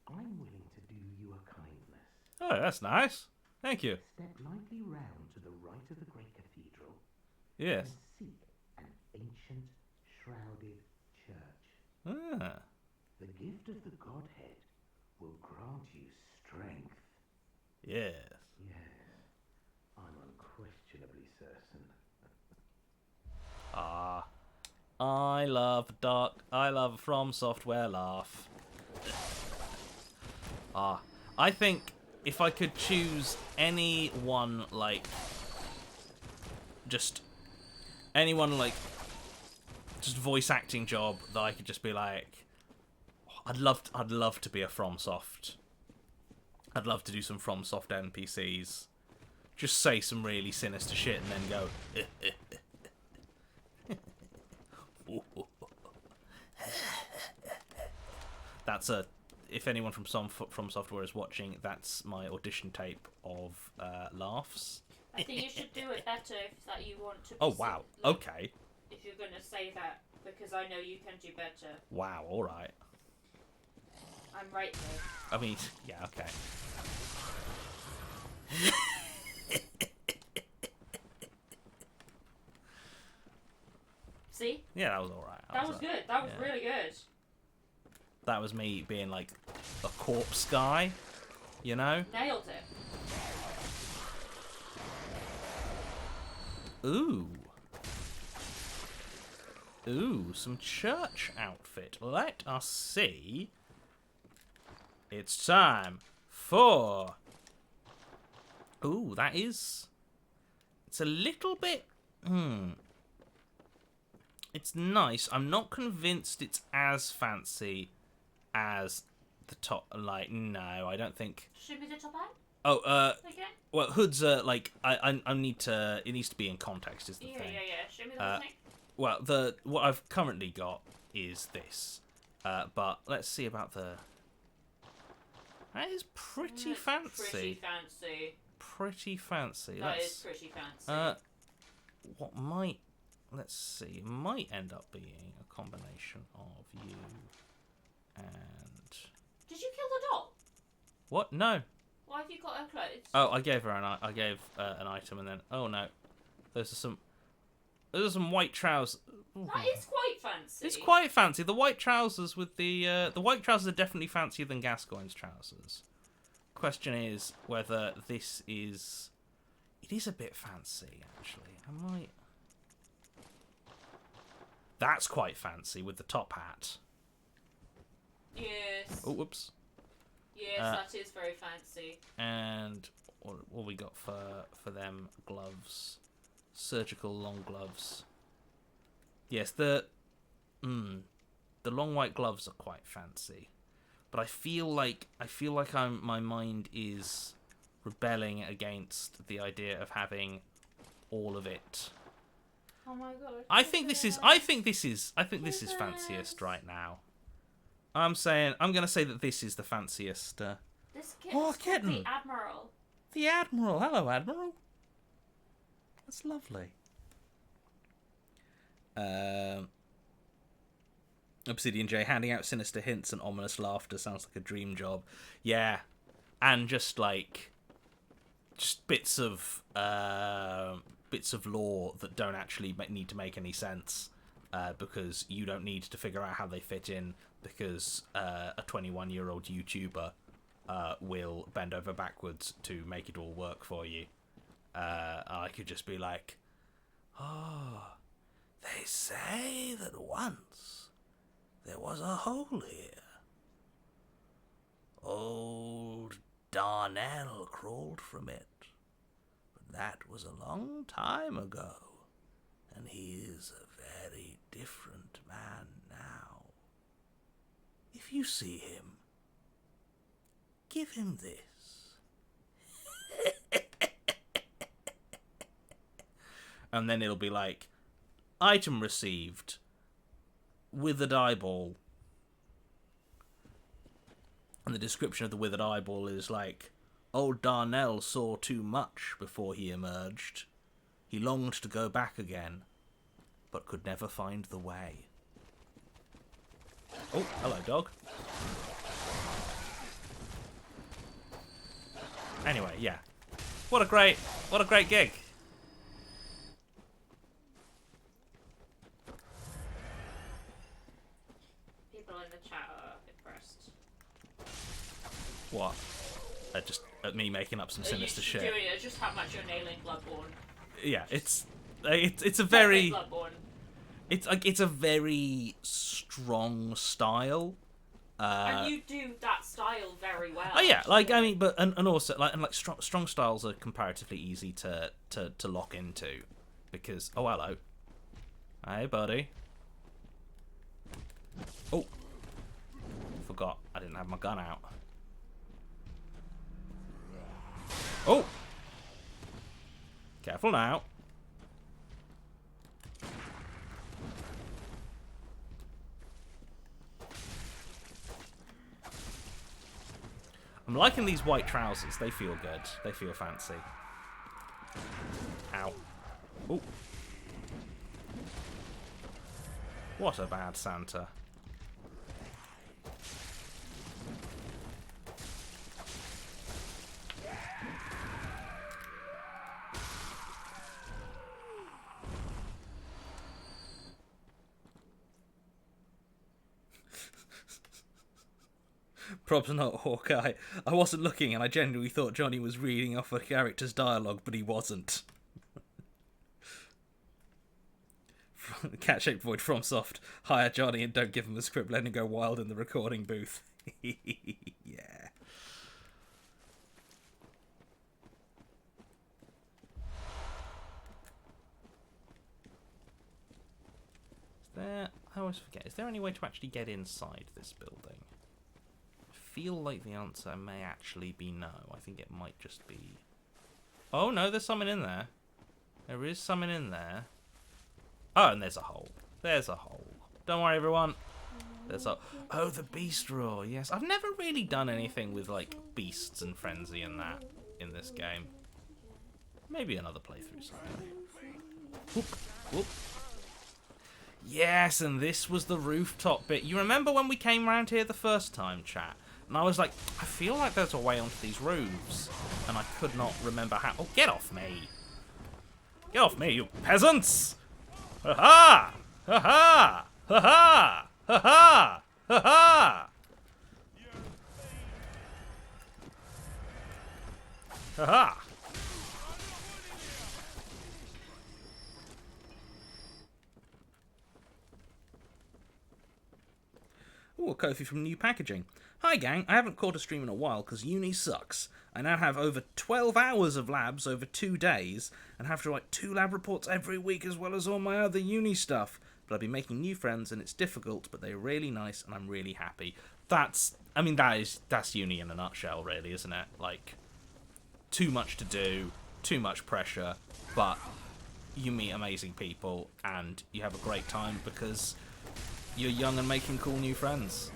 I'm willing to do you a kindness. Oh, that's nice. Thank you. Step lightly round to the right of the great cathedral. Yes. And seek an ancient, shrouded church. Ah. The gift of the Godhead will grant you strength. Yes. Yes, I'm unquestionably certain. Ah. I love From Software laugh. Ah. I think if I could choose anyone, like... Just voice acting job that I could just be like... I'd love to be a FromSoft. I'd love to do some FromSoft NPCs. Just say some really sinister shit and then go... That's a... If anyone from Software is watching, that's my audition tape of laughs. I think you should do it better if that you want to. Oh, wow. Okay. If you're going to say that, because I know you can do better. Wow, alright. I'm right there. I mean, yeah, okay. See? Yeah, that was alright. That was good. That was really good. That was me being like a corpse guy, you know? Nailed it. Ooh. Ooh, some church outfit. Let us see. It's time for... Ooh, that is... It's a little bit... It's nice. I'm not convinced it's as fancy as the top... Like, no, I don't think... Show me the top hat. Oh, Again? well, hoods are like... I need to... It needs to be in context, is the thing. Yeah. Show me the thing. Well, what I've currently got is this. But let's see about the... That is pretty fancy. Pretty fancy. That is pretty fancy. What might... Let's see. It might end up being a combination of you and... Did you kill the doll? What? No. Why have you got her clothes? Oh, I gave her an item and then... Oh, no. Those are some white trousers. That is quite fancy. It's quite fancy. The white trousers with the white trousers are definitely fancier than Gascoigne's trousers. Question is whether this is... It is a bit fancy, actually. I might... That's quite fancy with the top hat. Yes. Oh, whoops. Yes, that is very fancy. And what we got for them? Gloves. Surgical long gloves. Yes, the long white gloves are quite fancy. But I feel like my mind is rebelling against the idea of having all of it. Oh my god. I think this is fanciest right now. I'm gonna say that this is the fanciest. This kitten. The Admiral. The Admiral. Hello, Admiral. That's lovely. Obsidian J handing out sinister hints and ominous laughter sounds like a dream job. Yeah, and just bits of lore that don't actually need to make any sense, because you don't need to figure out how they fit in, because a 21-year-old YouTuber will bend over backwards to make it all work for you. I could just be like, oh, they say that once there was a hole here. Old Darnell crawled from it, but that was a long time ago, and he is a very different man now. If you see him, give him this. And then it'll be like, item received, withered eyeball. And the description of the withered eyeball is like, old Darnell saw too much before he emerged. He longed to go back again, but could never find the way. Oh, hello, dog. Anyway, yeah. What a great gig. People in the chat are impressed. What? At me making up some sinister shit. Doing it, just how much you're nailing Bloodborne. Yeah, it's a very Bloodborne. it's a very strong style. And you do that style very well. Oh yeah, like I mean, but and also like strong styles are comparatively easy to lock into, because oh hello, hey buddy. Oh, forgot I didn't have my gun out. Oh, careful now. I'm liking these white trousers. They feel good. They feel fancy. Ow. Ooh. What a bad Santa. Prob's not Hawkeye. I wasn't looking and I genuinely thought Jonny was reading off a character's dialogue, but he wasn't. Cat-shaped void from soft. Hire Jonny and don't give him a script. Let him go wild in the recording booth. Yeah. I always forget. Is there any way to actually get inside this building? I feel like the answer may actually be no. I think it might just be... Oh, no, there's something in there. There is something in there. Oh, and there's a hole. There's a hole. Don't worry, everyone. There's a... Oh, the beast roar. Yes. I've never really done anything with, like, beasts and frenzy and that in this game. Maybe another playthrough someday. Whoop, whoop. Yes, and this was the rooftop bit. You remember when we came round here the first time, chat? And I was like, I feel like there's a way onto these roofs. And I could not remember how... Oh, get off me. Get off me, you peasants! Ha-ha! Ha ha! Ha ha! Ha ha! Ha ha! Ha ha! Ooh, a Kofi from New Packaging. Hi gang, I haven't caught a stream in a while because uni sucks. I now have over 12 hours of labs over 2 days and have to write 2 lab reports every week as well as all my other uni stuff. But I've been making new friends and it's difficult, but they're really nice and I'm really happy. That's uni in a nutshell, really, isn't it? Like, too much to do, too much pressure, but you meet amazing people and you have a great time because you're young and making cool new friends.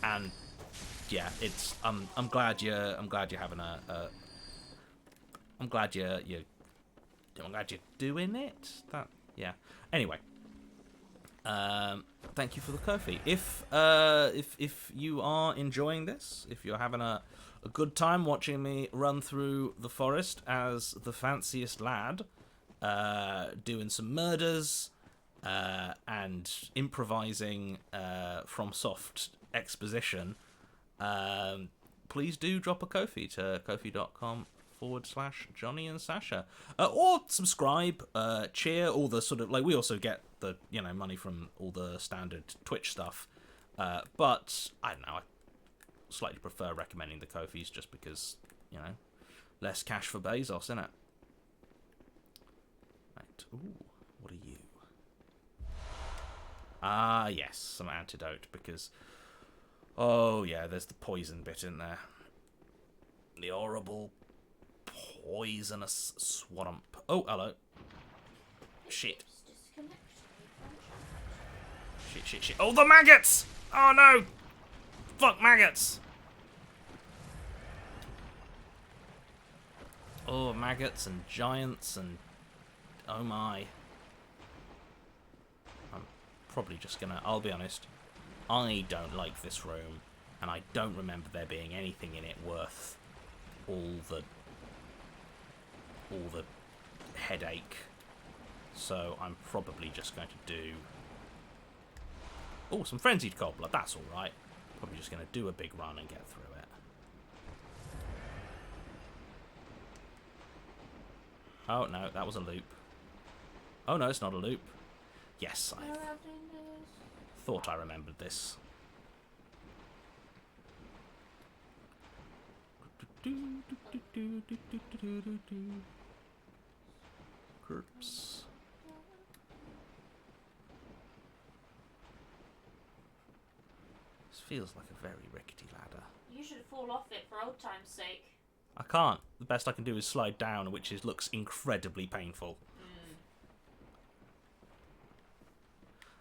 And yeah, it's I'm glad you're having I'm glad you're doing it. That yeah. Anyway, thank you for the Kofi. If you are enjoying this, if you're having a good time watching me run through the forest as the fanciest lad, doing some murders, and improvising from soft exposition, please do drop a Kofi to kofi.com/Jonny and Sasha, or subscribe, cheer, all the sort of, like, we also get the money from all the standard Twitch stuff, but I don't know, I slightly prefer recommending the Kofis just because less cash for Bezos, innit? Right. Ooh, what are you? Ah, yes, some antidote, because oh yeah, there's the poison bit in there. The horrible poisonous swamp. Oh, hello. Shit. Shit. Oh, the maggots! Oh no! Fuck maggots! Oh, maggots and giants and oh my. I'm probably just gonna, I'll be honest, I don't like this room, and I don't remember there being anything in it worth all the headache. So I'm probably just going to do... Oh, some Frenzied Cobbler, that's alright. Probably just going to do a big run and get through it. Oh, no, that was a loop. Oh, no, it's not a loop. Yes, I thought I remembered this. Groups. This feels like a very rickety ladder. You should fall off it for old time's sake. I can't. The best I can do is slide down, which looks incredibly painful.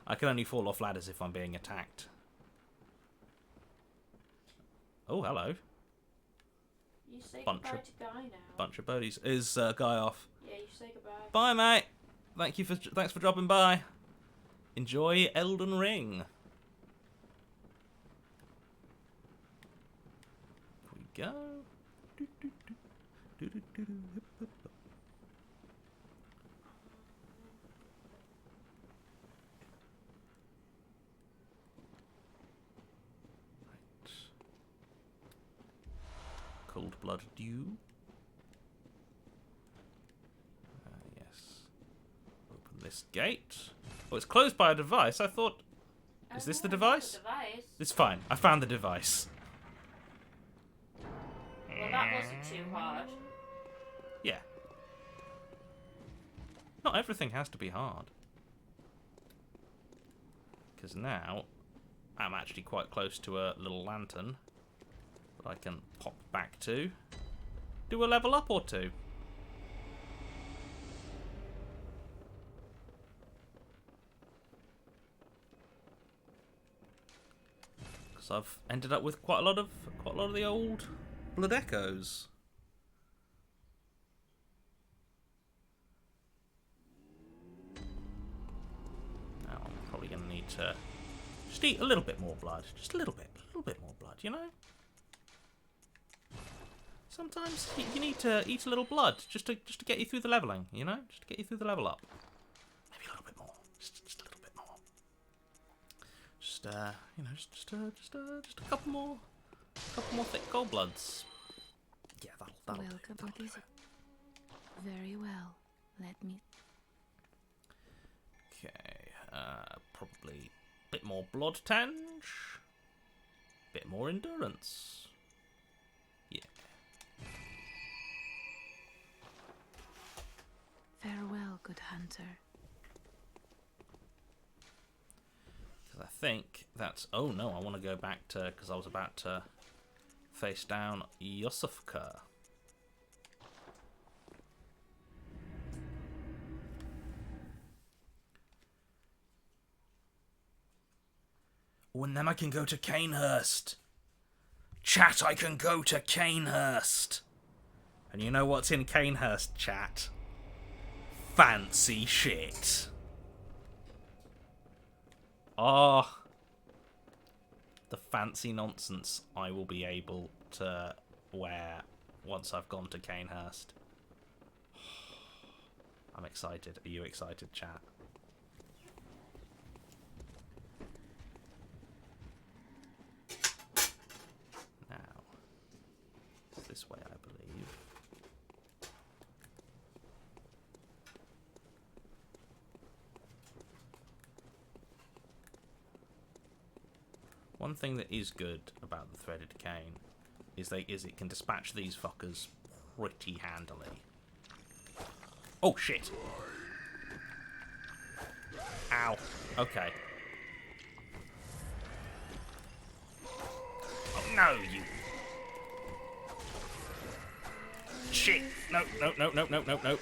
I can only fall off ladders if I'm being attacked. Oh, hello. You say Bunch goodbye of- to Guy now. Bunch of birdies. Is Guy off? Yeah, you say goodbye. Bye, mate. Thanks for dropping by. Enjoy Elden Ring. Here we go. Cold Blood Dew. Yes. Open this gate. Oh, it's closed by a device. I thought... Is this the device? It's fine. I found the device. Well, that wasn't too hard. Yeah. Not everything has to be hard. Because now, I'm actually quite close to a little lantern that I can pop back to. Do a level up or two. Because I've ended up with quite a lot of the old Blood Echoes. Now I'm probably going to need to just eat a little bit more blood. Just a little bit more blood, you know? Sometimes you need to eat a little blood just to get you through the leveling, you know? Just to get you through the level up. Maybe a little bit more. Just you know, just a couple more thick gold bloods. Yeah, that'll do. Welcome. What is it? Very well. Let me. Okay, probably a bit more blood tinge, bit more endurance. Yeah. Farewell, good hunter. Because I think that's... Oh no, I want to go back to... Because I was about to face down Yusufka. Oh, and then I can go to Canehurst. Chat, I can go to Canehurst. And you know what's in Canehurst, chat? Fancy shit. Ah, the fancy nonsense I will be able to wear once I've gone to Canehurst. I'm excited. Are you excited, chat? Now, it's this way, I believe. One thing that is good about the threaded cane is it can dispatch these fuckers pretty handily. Oh shit! Ow. Okay. Oh no, you. Shit! No, no, no, no, no, no, no.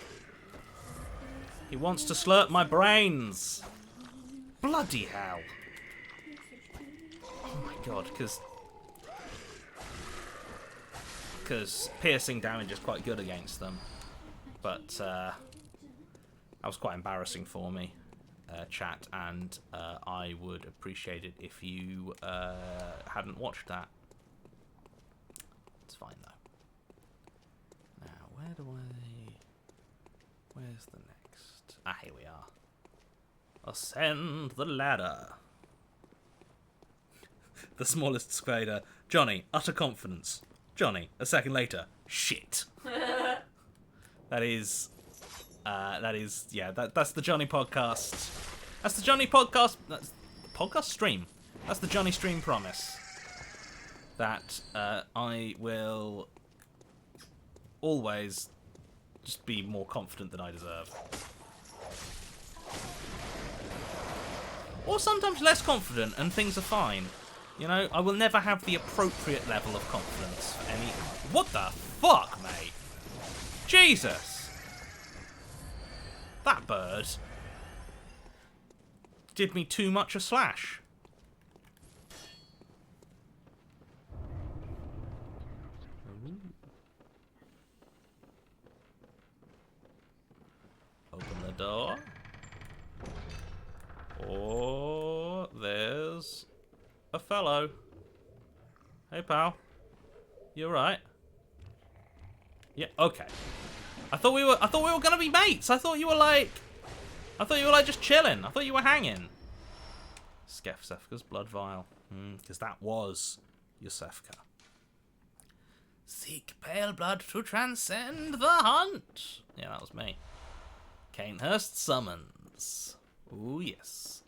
He wants to slurp my brains. Bloody hell. Oh my god, because piercing damage is quite good against them, but that was quite embarrassing for me, chat, and I would appreciate it if you hadn't watched that. It's fine though. Now, where's the next? Ah, here we are. Ascend the ladder. The smallest spider. Jonny, utter confidence. Jonny, a second later. Shit. That's the Jonny podcast. That's the Jonny podcast. That's the podcast stream. That's the Jonny stream promise. That I will always just be more confident than I deserve. Or sometimes less confident and things are fine. You know, I will never have the appropriate level of confidence for any... What the fuck, mate? Jesus! That bird did me too much a slash. Ooh. Open the door. Oh, there's a fellow. Hey, pal. You alright? Yeah. Okay. I thought we were gonna be mates. I thought you were like just chilling. I thought you were hanging. Skefsefka's blood vial. Because that was Yusefka. Seek pale blood to transcend the hunt. Yeah, that was me. Canehurst summons. Ooh, yes.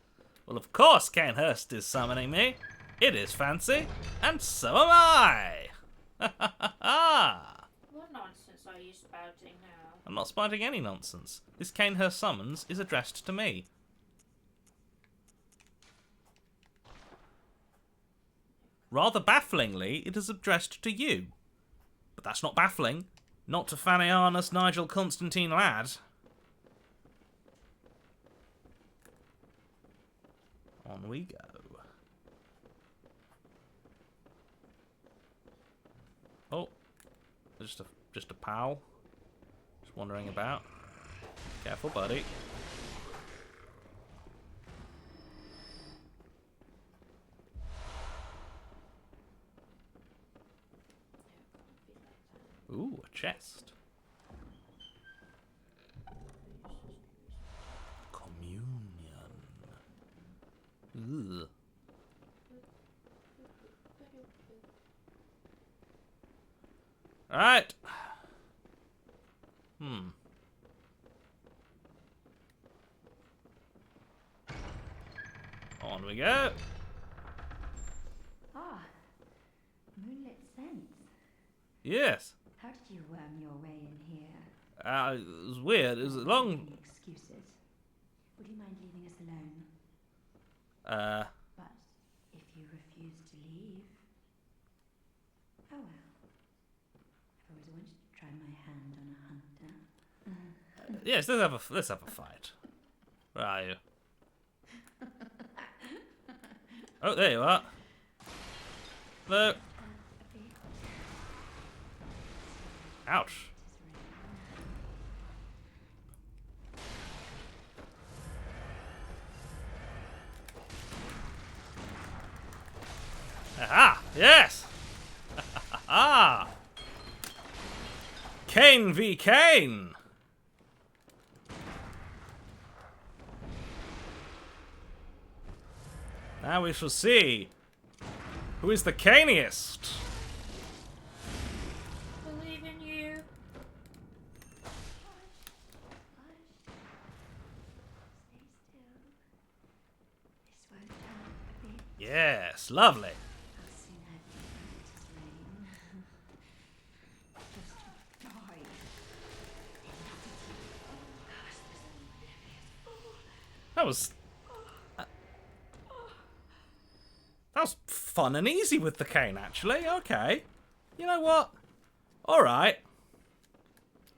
Well, of course Canehurst is summoning me. It is Fancy, and so am I. Ha ha ha ha. What nonsense are you spouting now? I'm not spouting any nonsense. This Canehurst summons is addressed to me. Rather bafflingly, it is addressed to you. But that's not baffling. Not to Fanianus Nigel Constantine Ladd. On we go. Oh, just a pal, just wandering about. Careful, buddy. Ooh, a chest. Communion. Ugh. Alright. On we go. Ah, moonlit scents. Yes. How did you worm your way in here? It was weird. It was a long... Any excuses? Would you mind leaving us alone? But if you refuse to leave... Oh well. I've always wanted to try my hand on a hunter. Yes, let's have a fight. Where are you? Oh, there you are. Look. Ouch. Aha! Yes! Ah! Kane v. Kane! Now we shall see who is the caniest. Believe in you. Stay still. This won't hurt a bit. Yes, lovely. I'll soon have you back to rain. Just die. That was fun and easy with the cane, actually. Okay. You know what? Alright.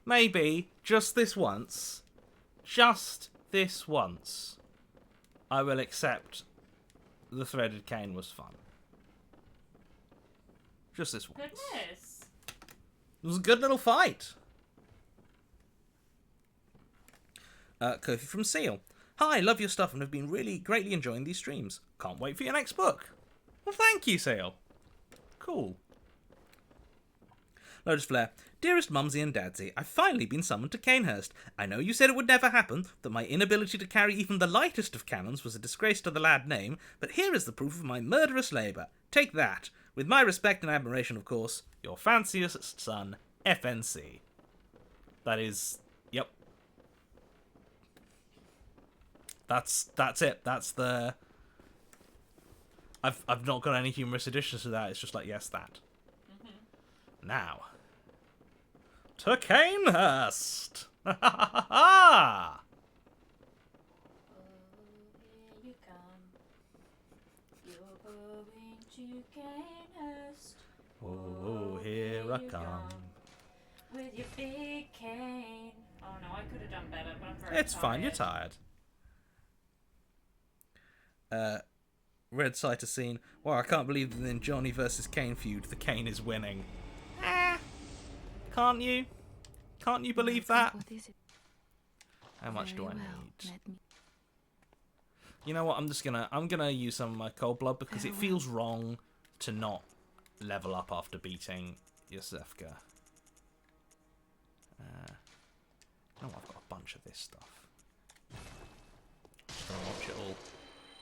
Maybe, just this once, I will accept the threaded cane was fun. Just this once. Goodness. It was a good little fight. Kofi from Seal. Hi, love your stuff and have been really greatly enjoying these streams. Can't wait for your next book. Well, thank you, Seal. Cool. Lotus Flare. Dearest Mumsy and Dadsy, I've finally been summoned to Canehurst. I know you said it would never happen, that my inability to carry even the lightest of cannons was a disgrace to the lad name, but here is the proof of my murderous labour. Take that. With my respect and admiration, of course, your fanciest son, FNC. That is... Yep. That's it. That's the... I've not got any humorous additions to that. It's just like, yes, that. Now, to Canehurst! Ha ha ha ha! Oh, here you come. You're going to Canehurst. Oh, here I come. With your big cane. Oh no, I could have done better, but I'm very It's fine, you're tired. Red Sighter scene. Wow, I can't believe that in Jonny versus Kane feud, the Kane is winning. Can't you? Can't you believe that? What is it? How much do I Very well, need? let me... You know what? I'm gonna use some of my cold blood because it feels wrong to not level up after beating Yosefka. Oh, I've got a bunch of this stuff. Just gonna watch it all.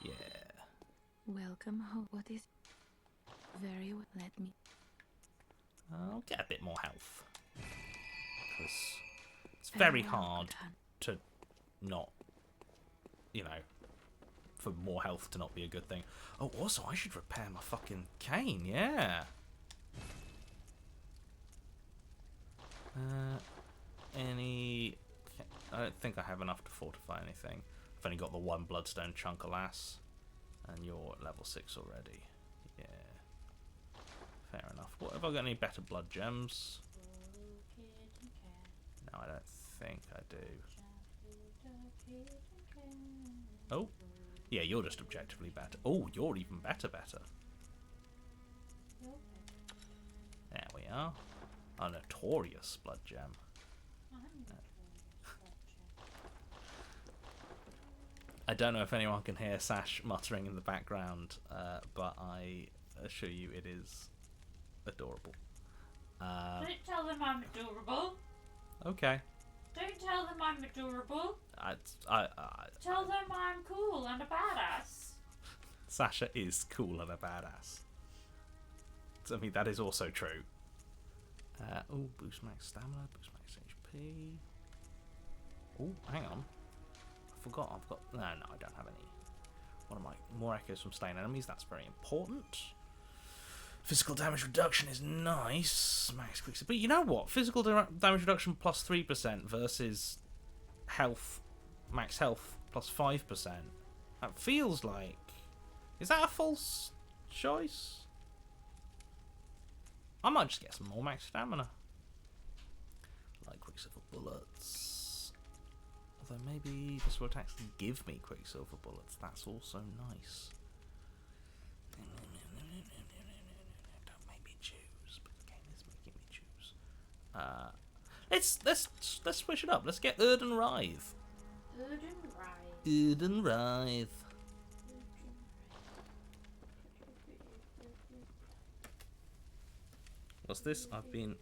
Yeah. Welcome home. What is... Very well, let me... I'll get a bit more health. Because it's very Very well, hard good hunt. to not, you know, for more health to not be a good thing. Oh, also, I should repair my fucking cane, yeah. I don't think I have enough to fortify anything. I've only got the one bloodstone chunk, alas. And you're at level 6 already. Yeah. Fair enough. What, have I got any better blood gems? No, I don't think I do. Oh. Yeah, you're just objectively better. Oh, you're even better. There we are. A notorious blood gem. I don't know if anyone can hear Sash muttering in the background, but I assure you it is adorable. Don't tell them I'm adorable. Okay. Don't tell them I'm adorable. Tell them I'm cool and a badass. Sasha is cool and a badass. I mean, that is also true. Oh, boost max stamina, boost max HP. Oh, hang on. I forgot I've got... No, I don't have any. What am I? More echoes from slain enemies. That's very important. Physical damage reduction is nice. Max quick... But you know what? Physical damage reduction plus 3% versus health, max health plus 5%. That feels like... Is that a false choice? I might just get some more max stamina. Like Quicksilver bullets. Although maybe this will actually give me Quicksilver bullets. That's also nice. Don't make me choose, but the game is making me choose. Let's switch it up. Let's get Erden Writhe. Erden Writhe. What's this? I've been...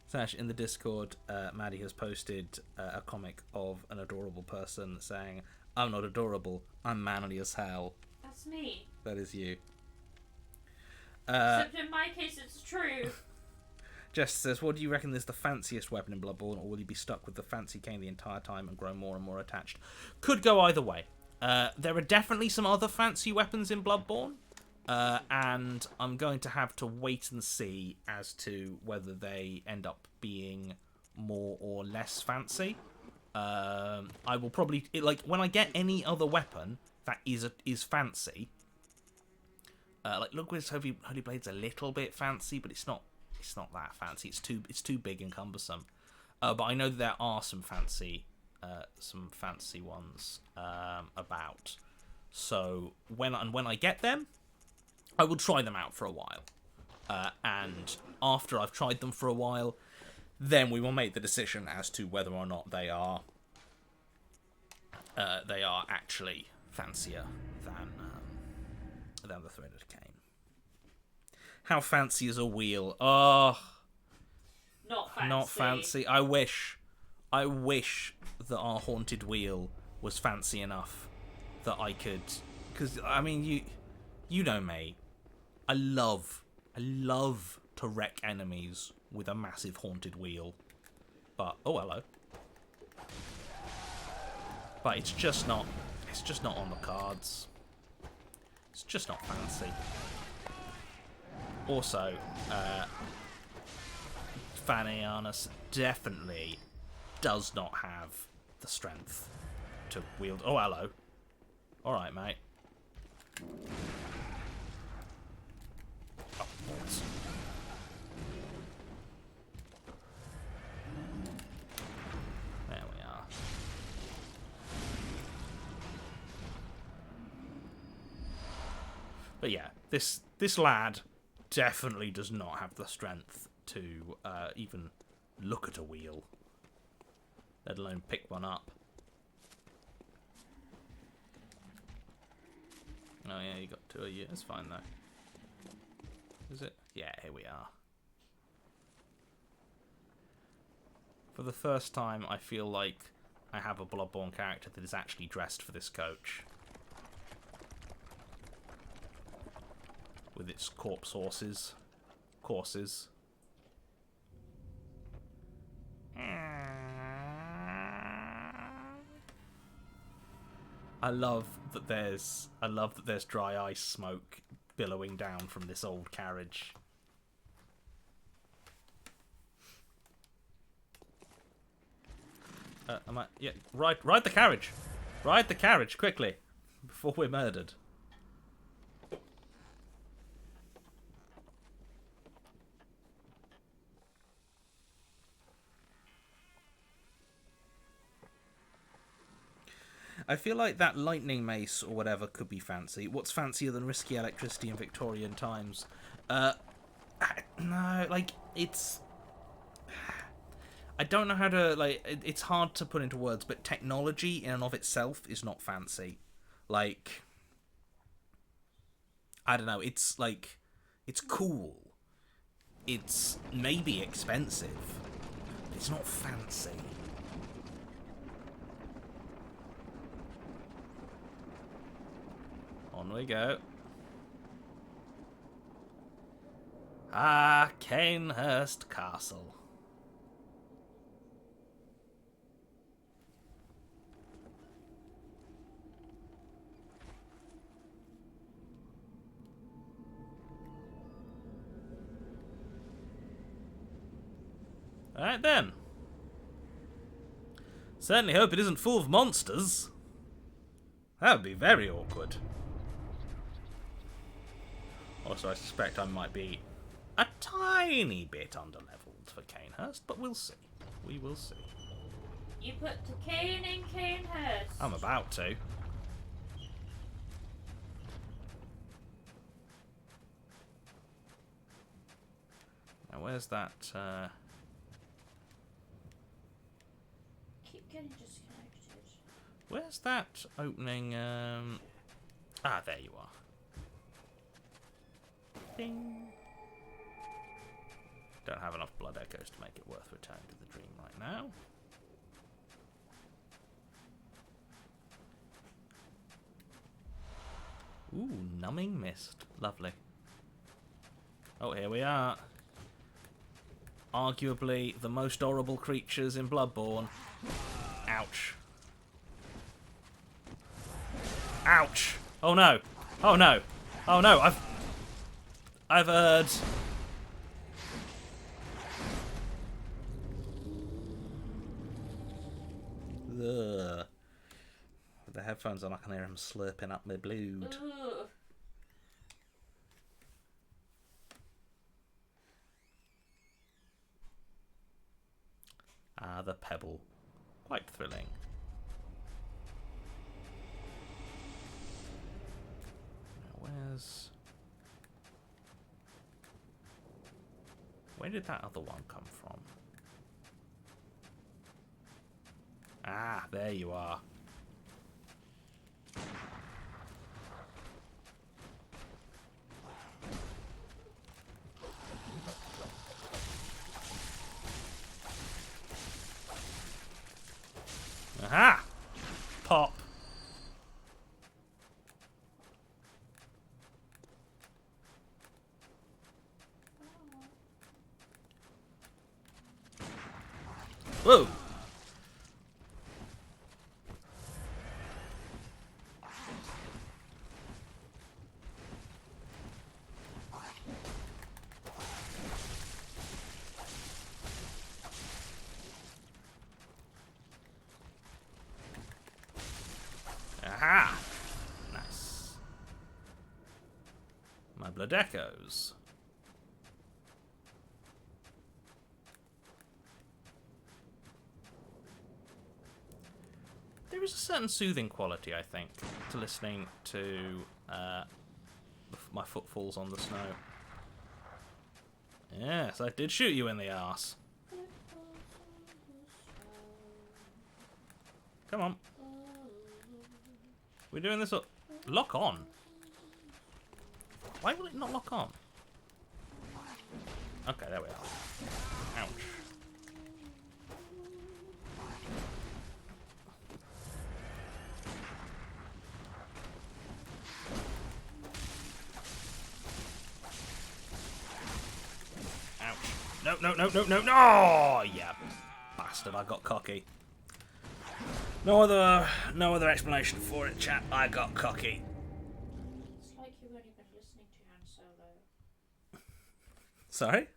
Sash, in the Discord, Maddie has posted a comic of an adorable person saying, "I'm not adorable, I'm manly as hell." That's me. That is you. Except in my case, it's true. Jess says, "What do you reckon is the fanciest weapon in Bloodborne, or will you be stuck with the fancy cane the entire time and grow more and more attached?" Could go either way. There are definitely some other fancy weapons in Bloodborne. And I'm going to have to wait and see as to whether they end up being more or less fancy. I will probably when I get any other weapon that is fancy. Like Ludwig's Holy Blade's a little bit fancy, but it's not that fancy. It's too big and cumbersome. But I know that there are some fancy ones about. So when I get them, I will try them out for a while, and after I've tried them for a while, then we will make the decision as to whether or not they are actually fancier than the Threaded Cane. How fancy is a wheel? Oh, Not fancy. not fancy. I wish that our haunted wheel was fancy enough that I could, because I mean you know me. I love to wreck enemies with a massive haunted wheel. But oh hello. But it's just not on the cards. It's just not fancy. Also, Fanianus definitely does not have the strength to wield. Oh hello. Alright, mate. Oh, balls. There we are. But yeah, this lad definitely does not have the strength to even look at a wheel, let alone pick one up. Oh yeah, you got two of you. It's fine though. Is it? Yeah, here we are. For the first time, I feel like I have a Bloodborne character that is actually dressed for this coach. With its corpse horses. Courses. I love that there's dry ice smoke billowing down from this old carriage. Yeah, ride the carriage. Ride the carriage quickly before we're murdered. I feel like that lightning mace or whatever could be fancy. What's fancier than risky electricity in Victorian times? No, like, it's... I don't know how to, like, it's hard to put into words, but technology in and of itself is not fancy. Like, I don't know, it's, like, it's cool. It's maybe expensive, but it's not fancy. On we go. Ah, Canehurst Castle. Alright then. Certainly hope it isn't full of monsters. That would be very awkward. Also, I suspect I might be a tiny bit underleveled for Canehurst, but we'll see. We will see. You put the cane in Canehurst. I'm about to. Now, where's that? Keep getting disconnected. Where's that opening? There you are. Ding. Don't have enough blood echoes to make it worth returning to the dream right now. Ooh, numbing mist. Lovely. Oh, here we are. Arguably the most horrible creatures in Bloodborne. Ouch. Ouch! Oh no! Oh no! Oh no! I've heard. Ugh. With the headphones on, I can hear him slurping up my blood. Ugh. Ah, the pebble. Quite thrilling. Now, where did that other one come from? Ah, there you are. Aha! Pop. Whoa! Aha! Nice. My blood echoes. There is a certain soothing quality, I think, to listening to my footfalls on the snow. Yes, I did shoot you in the arse. Come on. We're doing this up. Lock on? Why will it not lock on? Okay, there we are. Ouch. Ouch. No, no, no, no, no, no! Oh, yeah. Bastard, I got cocky. No other explanation for it, chat. I got cocky. It's like you weren't even listening to Han Solo. Sorry?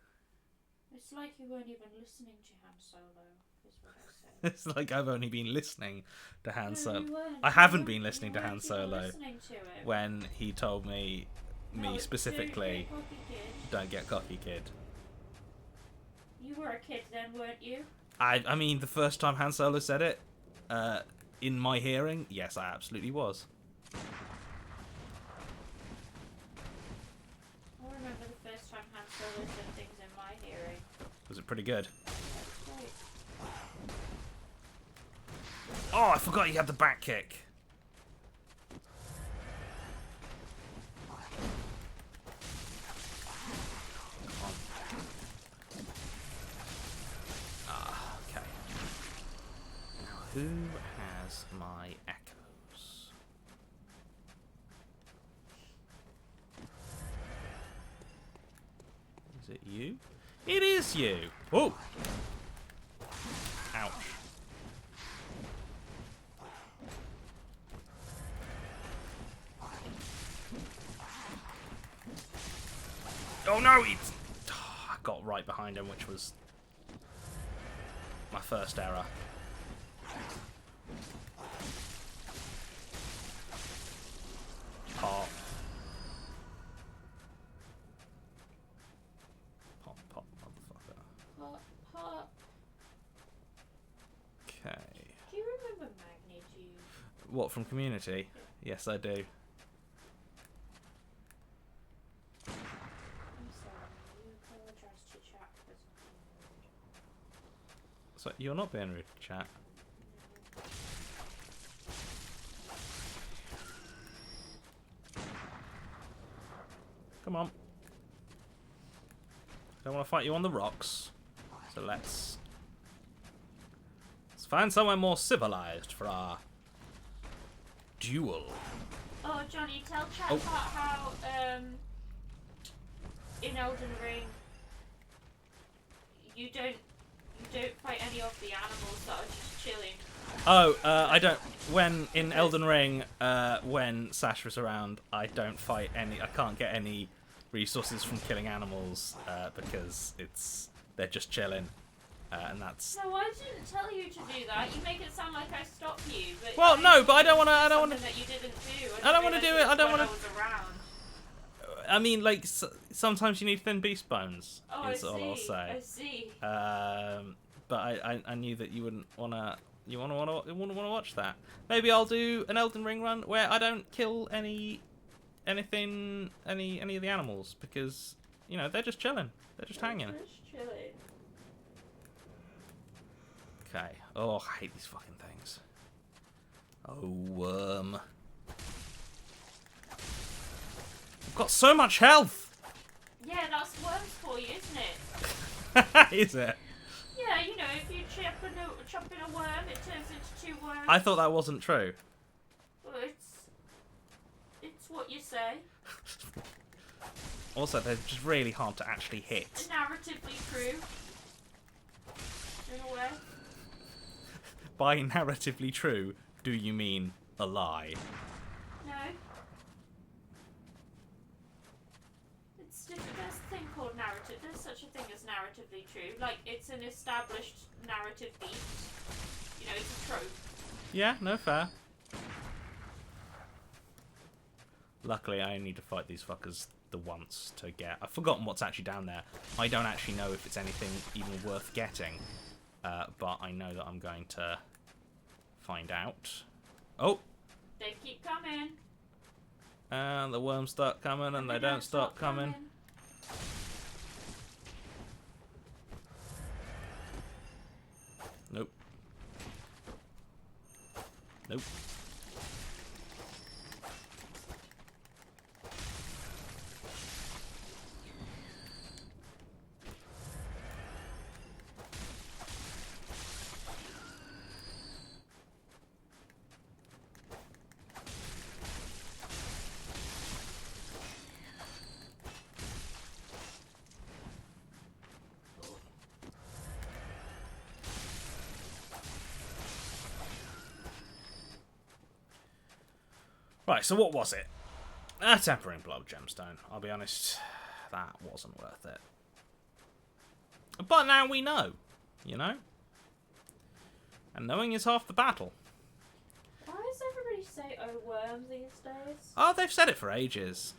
It's like you weren't even listening to Han Solo, is what I said. It's like I've only been listening to Han No, Solo. you weren't. I You haven't weren't. been listening to You Han weren't even Solo listening to it. when he told me No, specifically, don't get cocky, kid. You were a kid then, weren't you? I mean, the first time Han Solo said it, in my hearing, yes, I absolutely was. I remember the first time Han Solo said things in my hearing. Was it pretty good? Great. Oh, I forgot you had the back kick. Okay. Now, who has my echoes? Is it you? It is you! Oh! Ouch. Oh no! It's... I got right behind him, which was my first error. Pop. Pop, pop, motherfucker. Hot, hot. Okay. Do you remember magnitude? What, from Community? Yes, I do. I'm sorry. You apologise to chat for something. So, you're not being rude, chat. Come on. Don't want to fight you on the rocks. So let's find somewhere more civilized for our duel. Oh, Johnny, tell chat Oh. about how in Elden Ring you don't fight any of the animals that are just chilling. Oh, I don't. When in Elden Ring, when Sasha's around, I don't fight any. I can't get any resources from killing animals because they're just chilling, and that's. No, I didn't tell you to do that. You make it sound like I stopped you, but Well, no, but I don't want to. I don't want to. something that you didn't do. I don't wanna realised do it, I don't when wanna- I was around. I mean, like sometimes you need thin beast bones. Oh, is I all I'll see. say. I see. But I knew that you wouldn't wanna. You wouldn't wanna watch that. Maybe I'll do an Elden Ring run where I don't kill any of the animals because they're just chilling. They're just hanging. Just chilling. Okay. Oh, I hate these fucking things. Oh, worm. I've got so much health. Yeah, that's worms for you, isn't it? Is it? Yeah, if you chop in a worm, it turns into 2 worms. I thought that wasn't true. Well, it's what you say. Also, they're just really hard to actually hit. Narratively true. In a way. By narratively true, do you mean a lie? No. There's a thing called narrative. There's such a thing as narratively true. Like, it's an established narrative beat. It's a trope. Yeah, no fair. Luckily, I only need to fight these fuckers the once to get... I've forgotten what's actually down there. I don't actually know if it's anything even worth getting. But I know that I'm going to find out. Oh! They keep coming. And the worms start coming and they don't stop coming. Nope. Nope. Right, so what was it? A Tempering Blood gemstone. I'll be honest, that wasn't worth it. But now we know, And knowing is half the battle. Why does everybody say "oh worm" these days? Oh, they've said it for ages.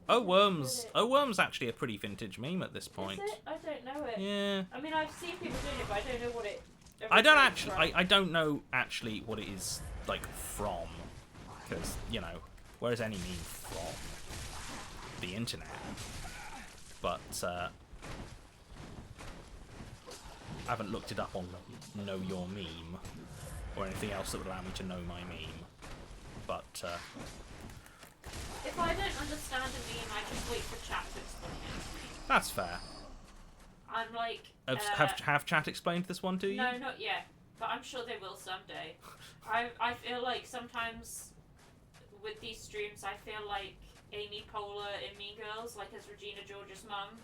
Oh worms. Oh worms actually a pretty vintage meme at this point. Is it? I don't know it. Yeah. I mean, I've seen people doing it, but I don't know what it. I don't originates actually. from. I don't know actually what it is like from, because where is any meme from? The internet. But I haven't looked it up on Know Your Meme or anything else that would allow me to know my meme. But If I don't understand a meme, I just wait for chat to explain it to me. that's fair. I'm like. Have chat explained this one to you? No, not yet. But I'm sure they will someday. I feel like sometimes with these streams, I feel like Amy Poehler in Mean Girls, like as Regina George's mum.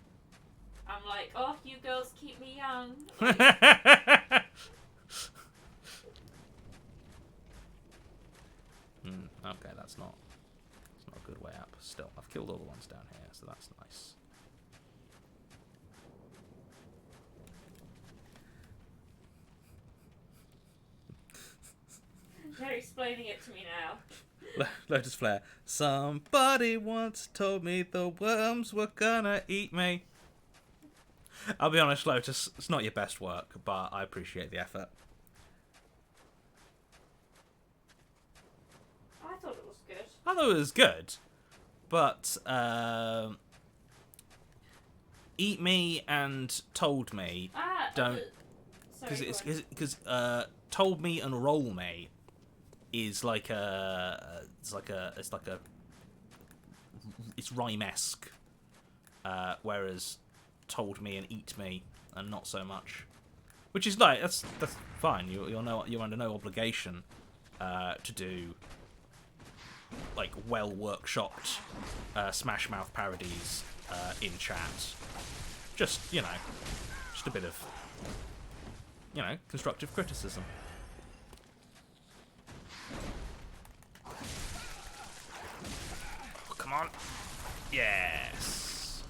I'm like, oh, you girls keep me young. Okay, that's not a good way up. Still, I've killed all the ones down here, so that's nice. They're explaining it to me now. Lotus Flare. Somebody once told me the worms were gonna eat me. I'll be honest, Lotus, it's not your best work, but I appreciate the effort. I thought it was good. I thought it was good, but eat me and told me don't, because told me and roll me is like it's rhyme-esque, whereas told me and eat me and not so much, which is like that's fine. You're under no obligation to do like well workshopped Smash Mouth parodies in chat. Just just a bit of constructive criticism. Oh, come on. Yes.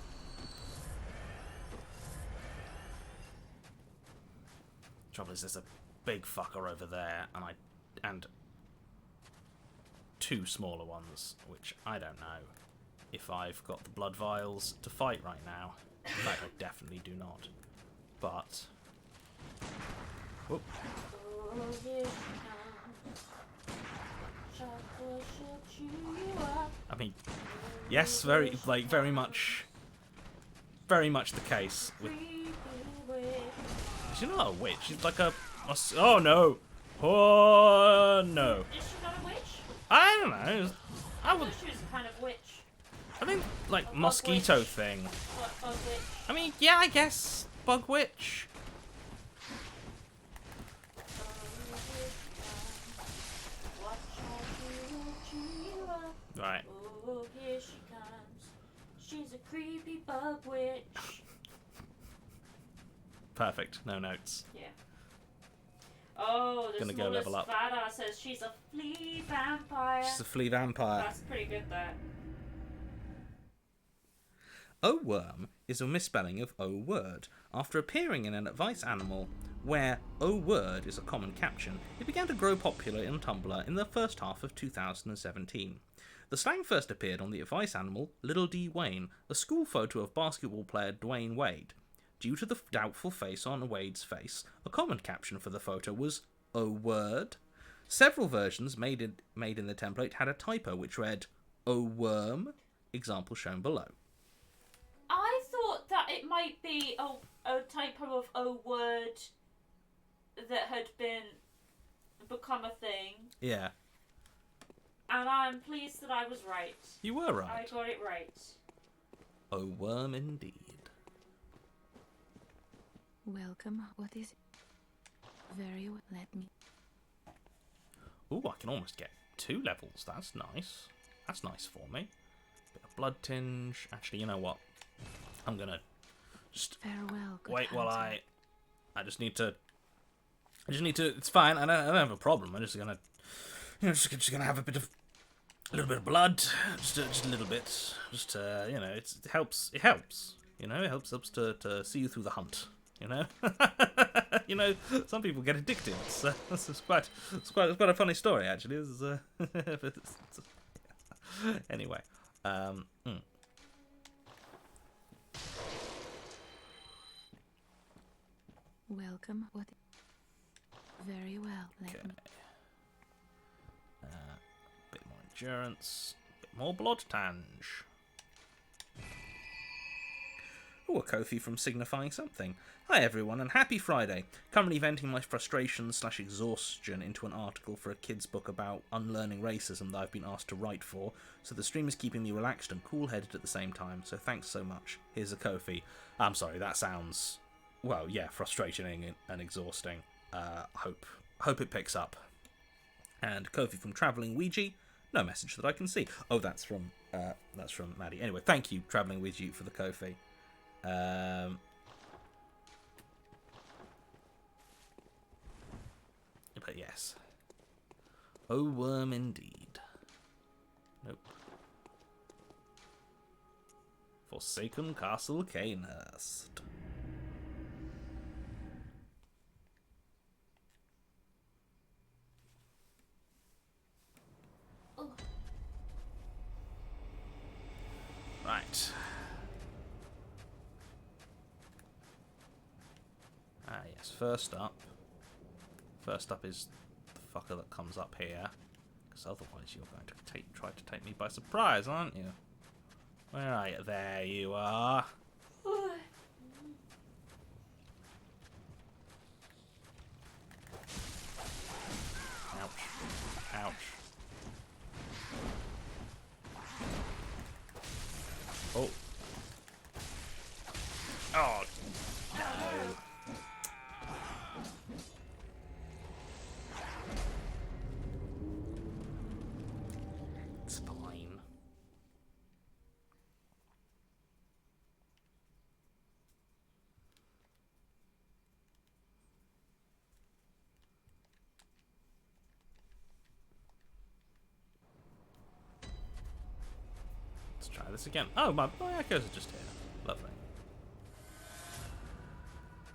Trouble is, there's a big fucker over there, and two smaller ones, which I don't know if I've got the blood vials to fight right now. In fact, I definitely do not. But whoop. Oh, here she comes. She'll chew you up. I mean, yes, very much the case. With, she's not a witch. She's like a oh no, oh no. Is she not a witch? I don't know. I thought she was a kind of witch. I think like A bug mosquito witch. thing. What, bug witch? I mean, yeah, I guess bug witch. Right. Oh, here she comes. She's a creepy bug witch. Perfect. No notes. Yeah. Oh, the Gonna go smallest level up. badass says she's a flea vampire. She's a flea vampire. That's pretty good, that. O worm is a misspelling of O word. After appearing in an advice animal where O word is a common caption, it began to grow popular in Tumblr in the first half of 2017. The slang first appeared on the advice animal Little D Wayne, a school photo of basketball player Dwayne Wade. Due to the doubtful face on Wade's face, a common caption for the photo was O word. Several versions made in the template had a typo which read O worm, example shown below. I thought that it might be a typo of a word that had become a thing. Yeah. And I'm pleased that I was right. You were right. I got it right. O worm indeed. Welcome. What is it? Very well. Let me. Ooh, I can almost get 2 levels. That's nice. That's nice for me. Bit of blood tinge. Actually, you know what? I'm gonna just Farewell. Good wait while hunting. I just need to. It's fine. I don't have a problem. I'm just gonna, just gonna have a little bit of blood, just a little bit. Just it helps. It helps. It helps to see you through the hunt. Some people get addicted. It's quite a funny story actually. Anyway. Welcome. What? Very well. Let Okay. me. Bit more endurance. Bit more blood tange. Oh, a Kofi from Signifying Something. Hi everyone and happy Friday. Currently venting my frustration/exhaustion into an article for a kid's book about unlearning racism that I've been asked to write for, so the stream is keeping me relaxed and cool-headed at the same time, so thanks so much. Here's a Kofi. I'm sorry, that sounds, well, yeah, frustrating and exhausting. Hope it picks up. And Kofi from Travelling Ouija. No message that I can see. Oh, that's from Maddie. Anyway, thank you, Travelling Ouija, for the Kofi. yes. Oh, worm indeed. Nope. Forsaken Castle Canehurst. Oh. Right. Ah, yes. First up is the fucker that comes up here. Because otherwise you're going to try to take me by surprise, aren't you? Where are you? There you are. Ouch. Ouch. Oh. Oh, no. It's fine. Let's try this again. Oh, my echoes are just here. Lovely.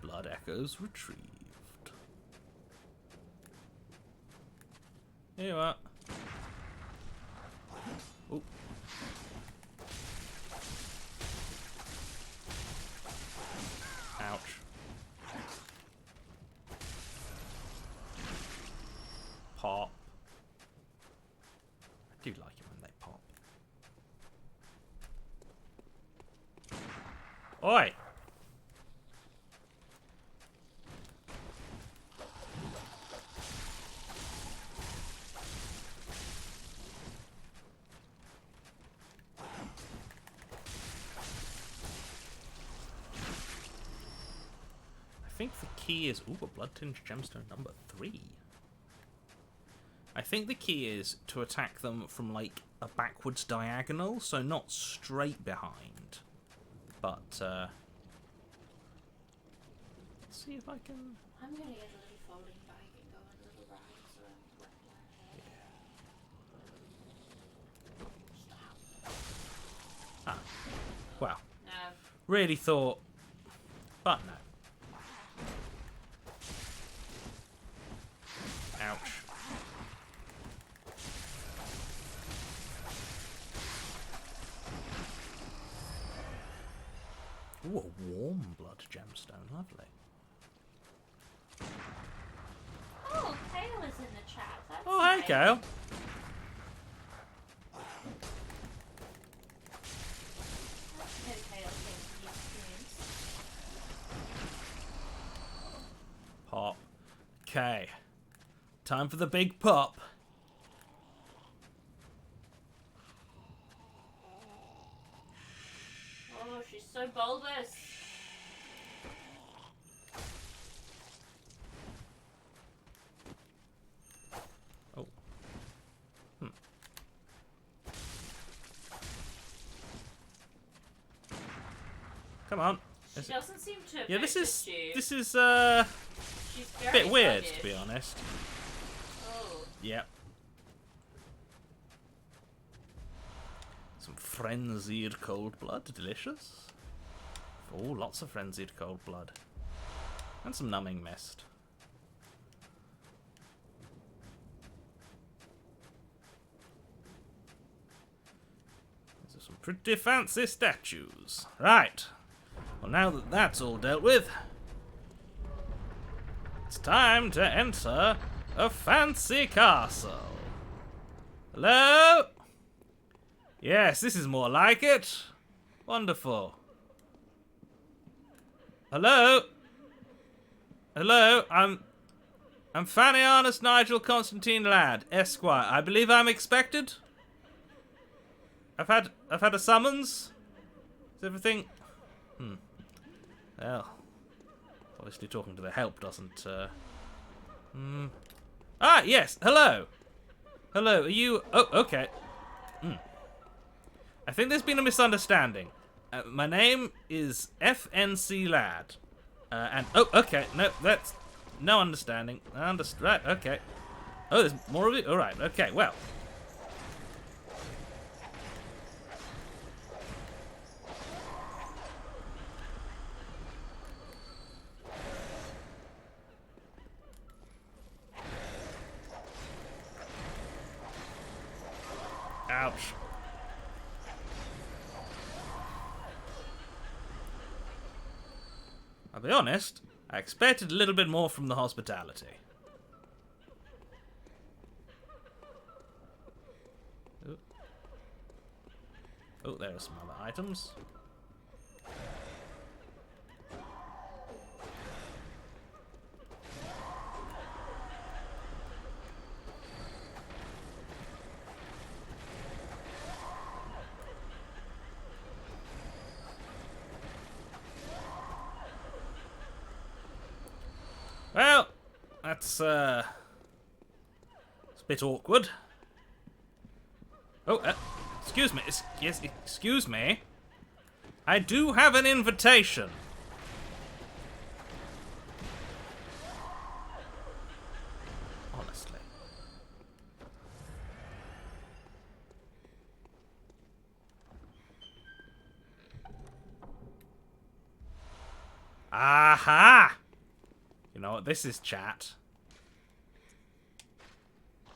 Blood echoes retrieved. Here you are. Oh. Ouch. Pop. I do like it when they pop. Oi! I think the key is... Ooh, a blood-tinged gemstone number 3. I think the key is to attack them from, like, a backwards diagonal, so not straight behind. But, let's see if I can... I'm gonna get a little folding bike and go on a little ride so I'm wet. Yeah. Ah. Well, No. really thought... But no. Ouch. Ooh, a warm blood gemstone. Lovely. Oh, Kale is in the chat. That's Oh, hey, nice. Kale. No Kale came to the experience. Pop. Okay. Time for the big pop. Oh, she's so bulbous. Oh. Come on. She Is it- doesn't seem to have Yeah, this noticed is you. this is She's a very bit weird, sluggish. to be honest. Oh. Yep. Some frenzied cold blood, delicious. Oh, lots of frenzied cold blood. And some numbing mist. These are some pretty fancy statues. Right. Well, now that that's all dealt with, it's time to enter a fancy castle. Hello? Yes, this is more like it. Wonderful. Hello? Hello? I'm Fanny Arnest Nigel Constantine Ladd, Esquire. I believe I'm expected. I've had a summons. Is everything? Well, obviously talking to the help doesn't. Ah, yes. Hello. Hello. Are you? Oh, okay. I think there's been a misunderstanding. My name is FNC Ladd, and oh, okay. No, that's No understanding. Right, okay. Oh, there's more of it? Alright, okay, well. Ouch. I'll be honest, I expected a little bit more from the hospitality. Ooh. Oh, there are some other items. Well, that's it's a bit awkward. Oh, excuse me. Yes, excuse me. I do have an invitation. Honestly. Aha! You know what this is, chat?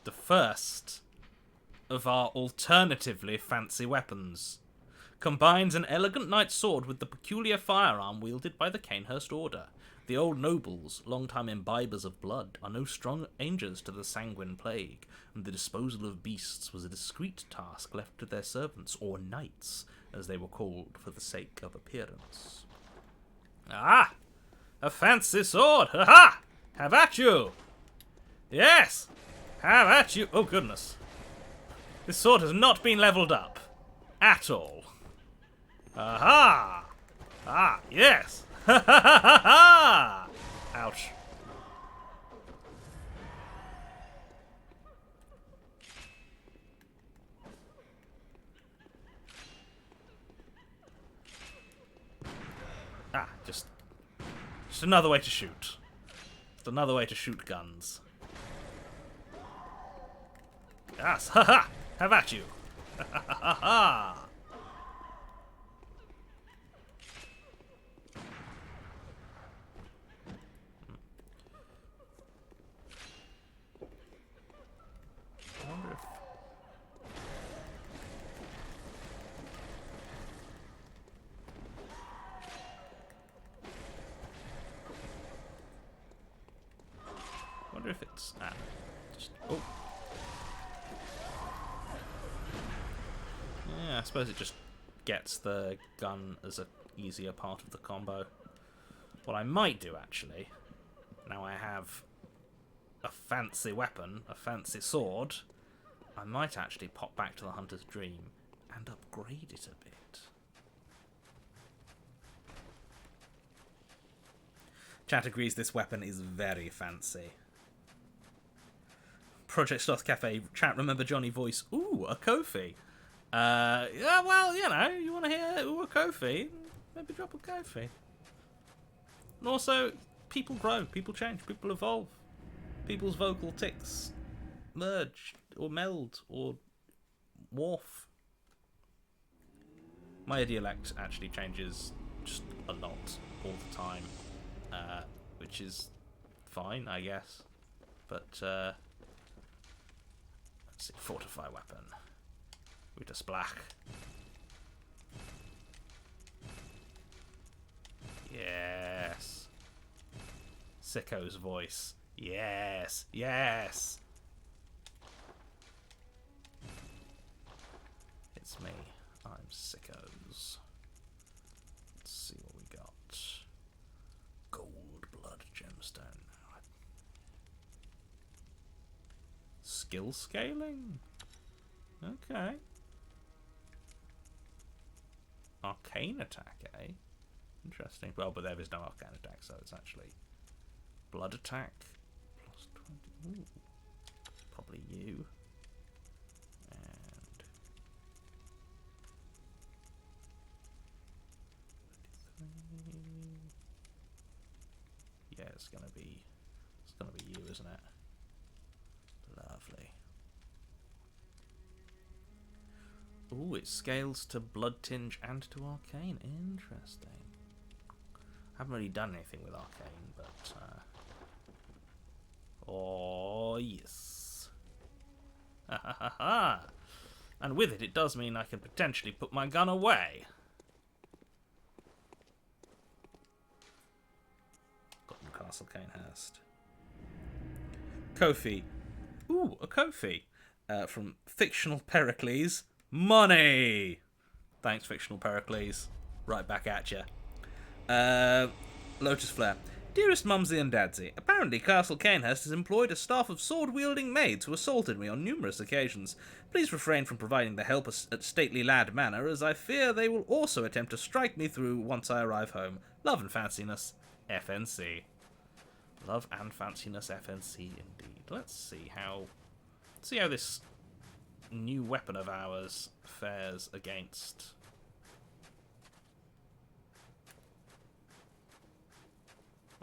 The first of our alternatively fancy weapons. Combines an elegant knight's sword with the peculiar firearm wielded by the Canehurst Order. The old nobles, long-time imbibers of blood, are no strangers to the sanguine plague, and the disposal of beasts was a discreet task left to their servants, or knights, as they were called for the sake of appearance. Ah! A fancy sword! Ha-ha! Have at you! Yes! Have at you! Oh, goodness. This sword has not been leveled up. At all. Aha! Ah, yes! Ha ha ha ha ha! Ouch. Ah, just another way to shoot. Just another way to shoot guns. Yes, haha! Have at you! Ha ha ha ha! I wonder if it's just oh. Yeah, I suppose it just gets the gun as an easier part of the combo. What I might do, actually, now I have a fancy weapon, a fancy sword, I might actually pop back to the Hunter's Dream and upgrade it a bit. Chat agrees this weapon is very fancy. Project Sloth Cafe, chat, remember Jonny voice, ooh, a Kofi. Yeah, well, you know, you want to hear ooh, a Kofi, maybe drop a Kofi. And also, people grow, people change, people evolve. People's vocal tics merge, or meld, or morph. My dialect actually changes just a lot, all the time. Which is fine, I guess. But, let's see, fortify weapon. We just black. Yes. Sicko's voice. Yes. Yes. It's me. I'm Sicko's. Let's see what we got. Gold blood gemstone. Skill scaling? Okay. Arcane attack, eh? Interesting. Well, but there is no arcane attack, so it's actually blood attack plus 20. Ooh. Probably you. And 33. Yeah, it's gonna be gonna be you, isn't it? Lovely. Ooh, it scales to Blood Tinge and to Arcane. Interesting. Haven't really done anything with Arcane, but... Oh, yes. Ha ha ha ha! And with it, it does mean I can potentially put my gun away. Got from Castle Canehurst. Kofi. Ooh, a Kofi. From Fictional Pericles. Money! Thanks, Fictional Pericles. Right back at ya. Lotus Flare. Dearest Mumsy and Dadsy, apparently Castle Canehurst has employed a staff of sword-wielding maids who assaulted me on numerous occasions. Please refrain from providing the help at stately lad manner, as I fear they will also attempt to strike me through once I arrive home. Love and fanciness, FNC. Love and fanciness, FNC indeed. Let's see how this new weapon of ours fares against...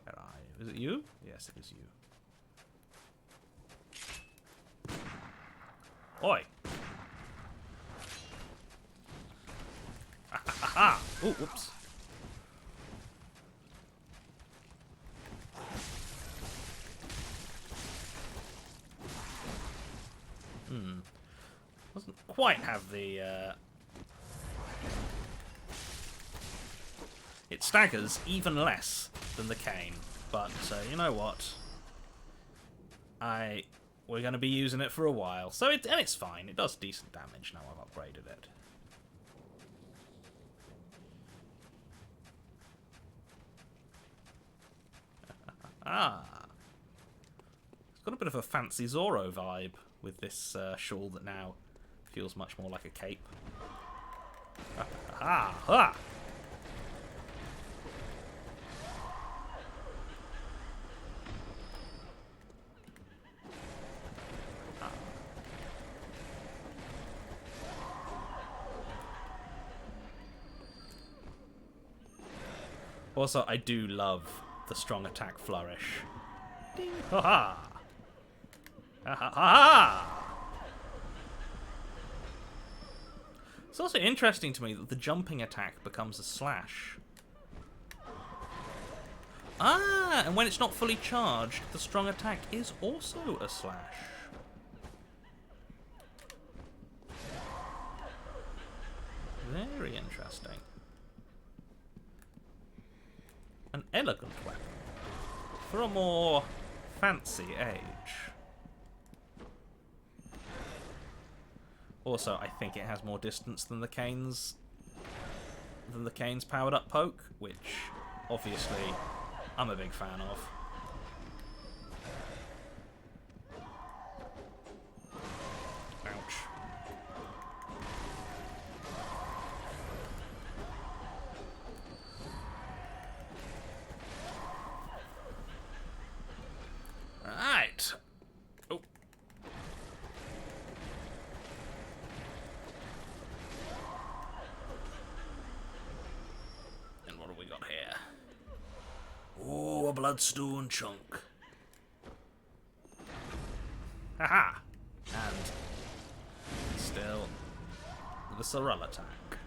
Where are you? Is it you? Yes, it is you. Oi! Ha ha ha ha! Oh, whoops. Doesn't quite have the, It staggers even less than the cane, but you know what? We're going to be using it for a while, so it's fine. It does decent damage now I've upgraded it. It's got a bit of a Fancy Zorro vibe with this shawl that now feels much more like a cape. Also, I do love the strong attack flourish. Ding! Ha ha! Ha ha ha! It's also interesting to me that the jumping attack becomes a slash. Ah, and when it's not fully charged, the strong attack is also a slash. Very interesting. An elegant weapon for a more fancy age. Also, I think it has more distance than the Cane's powered up poke, which obviously I'm a big fan of. Ouch. Right. Oh. And what have we got here? Oh, a bloodstone chunk. Haha. And still the Sorrel attack.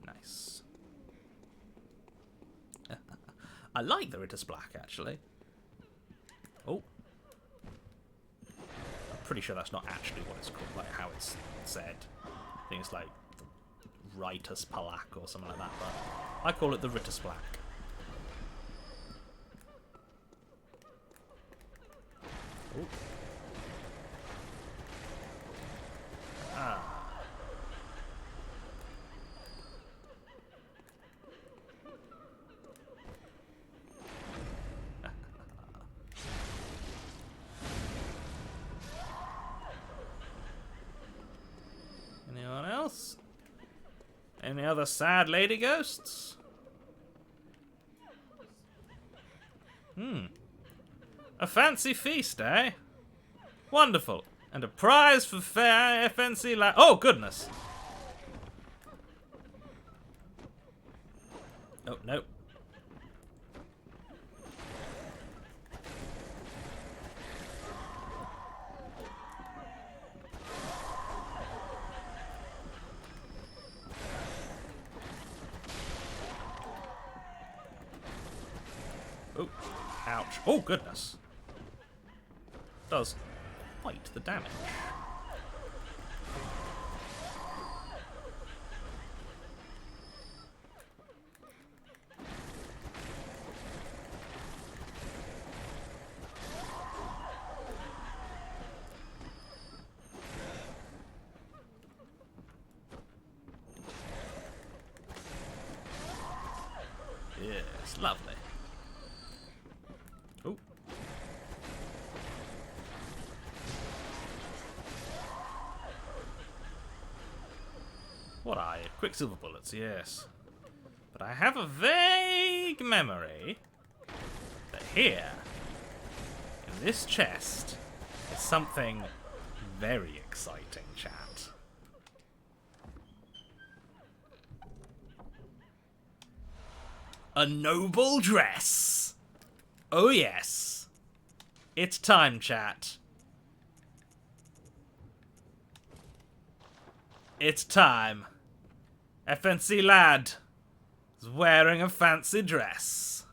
Nice. I like the Ritter's Black, actually. Oh. I'm pretty sure that's not actually what it's called, like how it's said. I think it's like the Ritus Palak or something like that, but I call it the Ritter's Black. Oh. Ah. Anyone else? Any other sad lady ghosts? A fancy feast, eh? Wonderful. And a prize for fair FNC oh, goodness. Oh, no. Oh, ouch. Oh, goodness. Does quite the damage. Yes, lovely. Oh. What are you? Quicksilver bullets, yes. But I have a vague memory that here, in this chest, is something very exciting, chat. A noble dress! Oh yes. It's time, chat. It's time. FNC lad is wearing a fancy dress.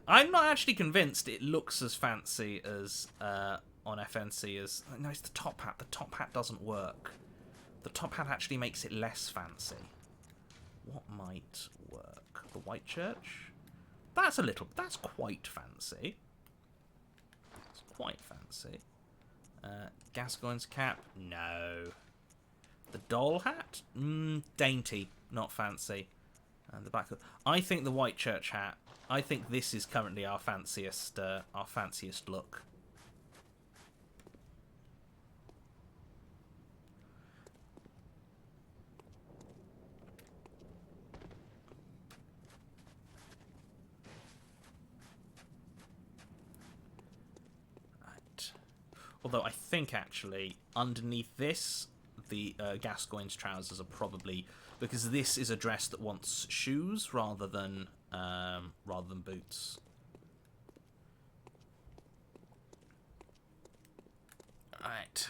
I'm not actually convinced it looks as fancy as on FNC as... No, it's the top hat. The top hat doesn't work. The top hat actually makes it less fancy. What might work? The White Church? That's quite fancy. It's quite fancy. Gascoigne's cap? No. The doll hat? Dainty. Not fancy. And the black... I think the White Church hat... I think this is currently our fanciest look. Right. Although I think actually underneath this, the Gascoigne's trousers are probably, because this is a dress that wants shoes rather than boots. Right.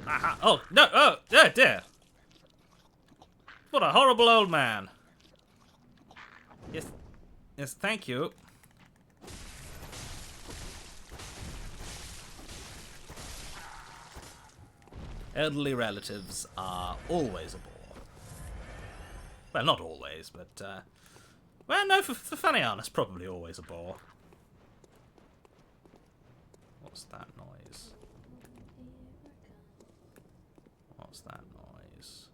Aha. Oh, no. Oh, dear. What a horrible old man. Yes. Yes, thank you. Elderly relatives are always a bore. Well, not always, but, well, no, for funny honest, probably always a bore. What's that noise? What's that noise?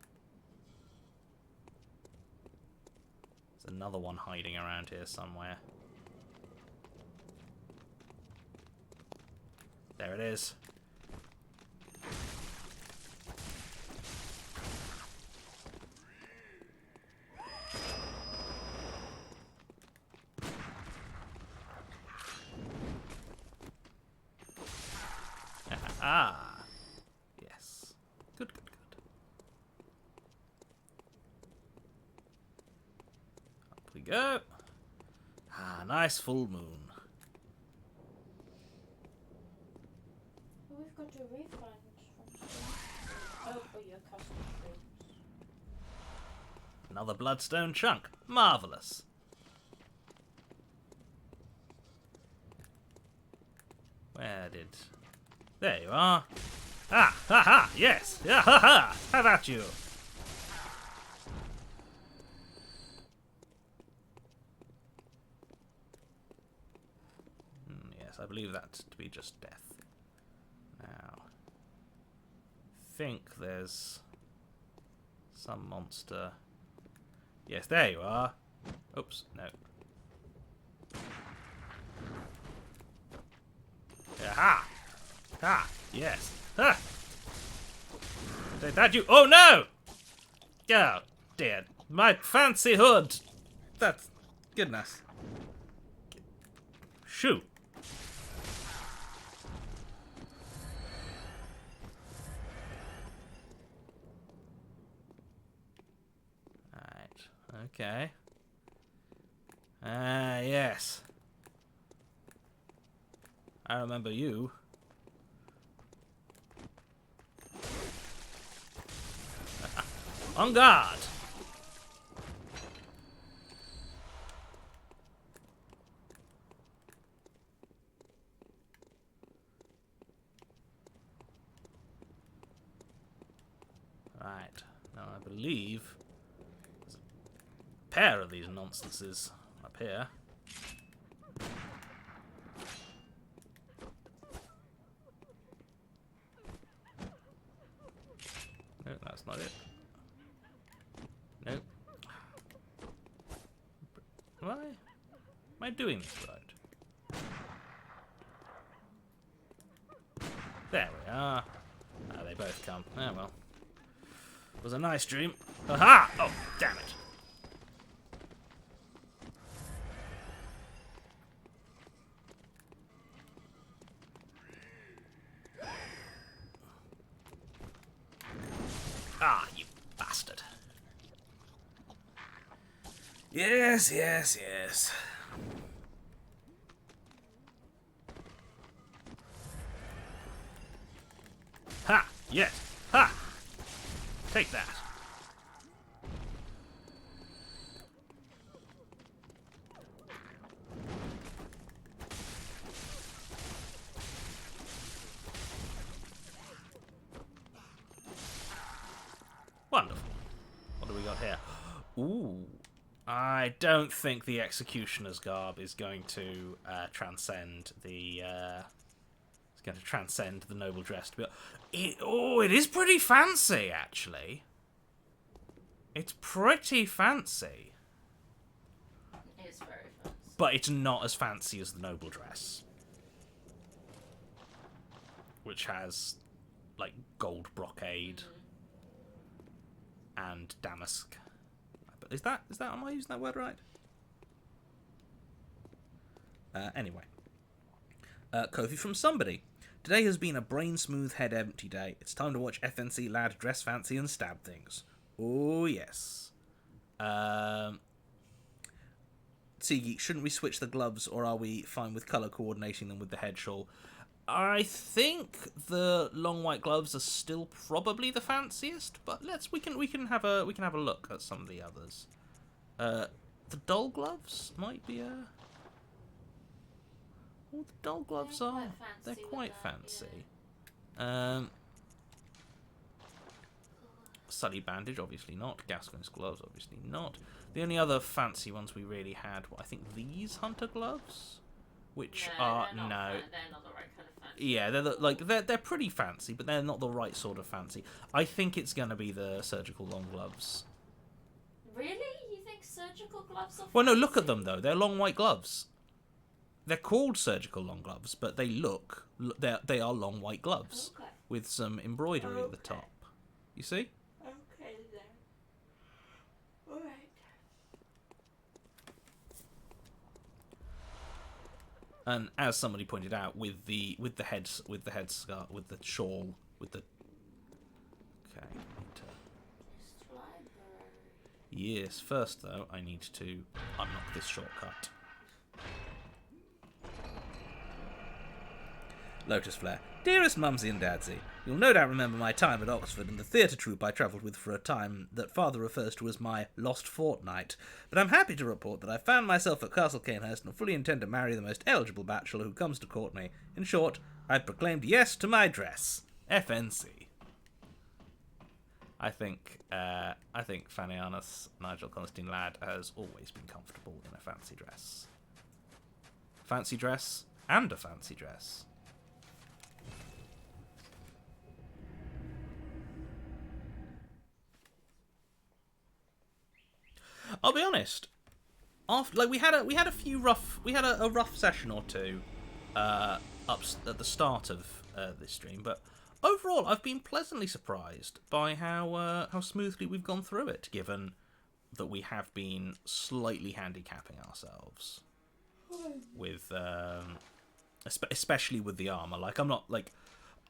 There's another one hiding around here somewhere. There it is. Ah, yes. Good, good, good. Up we go. Ah, nice full moon. Well, we've got a refund from oh, for your custom streams. Another bloodstone chunk. Marvellous. Where did... There you are. Ah, ha ha, yes. Yeah, ha ha. How about you? Yes, I believe that to be just death. Now, I think there's some monster. Yes, there you are. Oops, no. Aha! Ah, yes. Ah! Take that, you. Oh no! Oh dear. My fancy hood! That's. Goodness. Shoo! Right. Okay. Ah, yes. I remember you. On guard! Right. Now I believe there's a pair of these nonsenses up here. No, that's not it. Nope. Am I doing this right? There we are. Ah, they both come. Oh well. It was a nice dream. Aha! Oh, damn it. Ah, you bastard. Yes, yes, yes. Ha! Yes! Ha! Take that. Wonderful. What do we got here? Ooh. I don't think the Executioner's garb is going to transcend the... it's going to transcend the noble dress. It is pretty fancy, actually. It's pretty fancy. It is very fancy. But it's not as fancy as the noble dress. Which has, like, gold brocade. And damask. But is that, am I using that word right? Anyway. Kofi from somebody. Today has been a brain smooth head empty day. It's time to watch FNC lad dress fancy and stab things. Oh yes. Seageek, shouldn't we switch the gloves, or are we fine with colour coordinating them with the head shawl? I think the long white gloves are still probably the fanciest, but we can have a look at some of the others. The dull gloves might be a... Well, the dull gloves they're quite fancy. Yeah. Sully bandage, obviously not. Gascoigne's gloves, obviously not. The only other fancy ones we really had were, I think, these hunter gloves, which are they're not the right kind of fancy. Yeah, they're pretty fancy, but they're not the right sort of fancy. I think it's gonna be the surgical long gloves. Really? You think surgical gloves are fancy? Well, no, look at them though. They're long white gloves. They're called surgical long gloves, but they are long white gloves with some embroidery at the top. You see? Okay then. All right. And as somebody pointed out, with the headscarf, with the shawl, with the yes. First though, I need to unlock this shortcut. Lotus Flare. Dearest Mumsy and Dadsy, you'll no doubt remember my time at Oxford and the theatre troupe I travelled with for a time that Father refers to as my lost fortnight. But I'm happy to report that I found myself at Castle Canehurst and fully intend to marry the most eligible bachelor who comes to court me. In short, I've proclaimed yes to my dress. FNC. I think Fanianus Nigel Constantine Ladd has always been comfortable in a fancy dress. Fancy dress and a fancy dress. I'll be honest. After we had a rough session or two up at the start of this stream, but overall I've been pleasantly surprised by how smoothly we've gone through it, given that we have been slightly handicapping ourselves with especially with the armor. Like I'm not like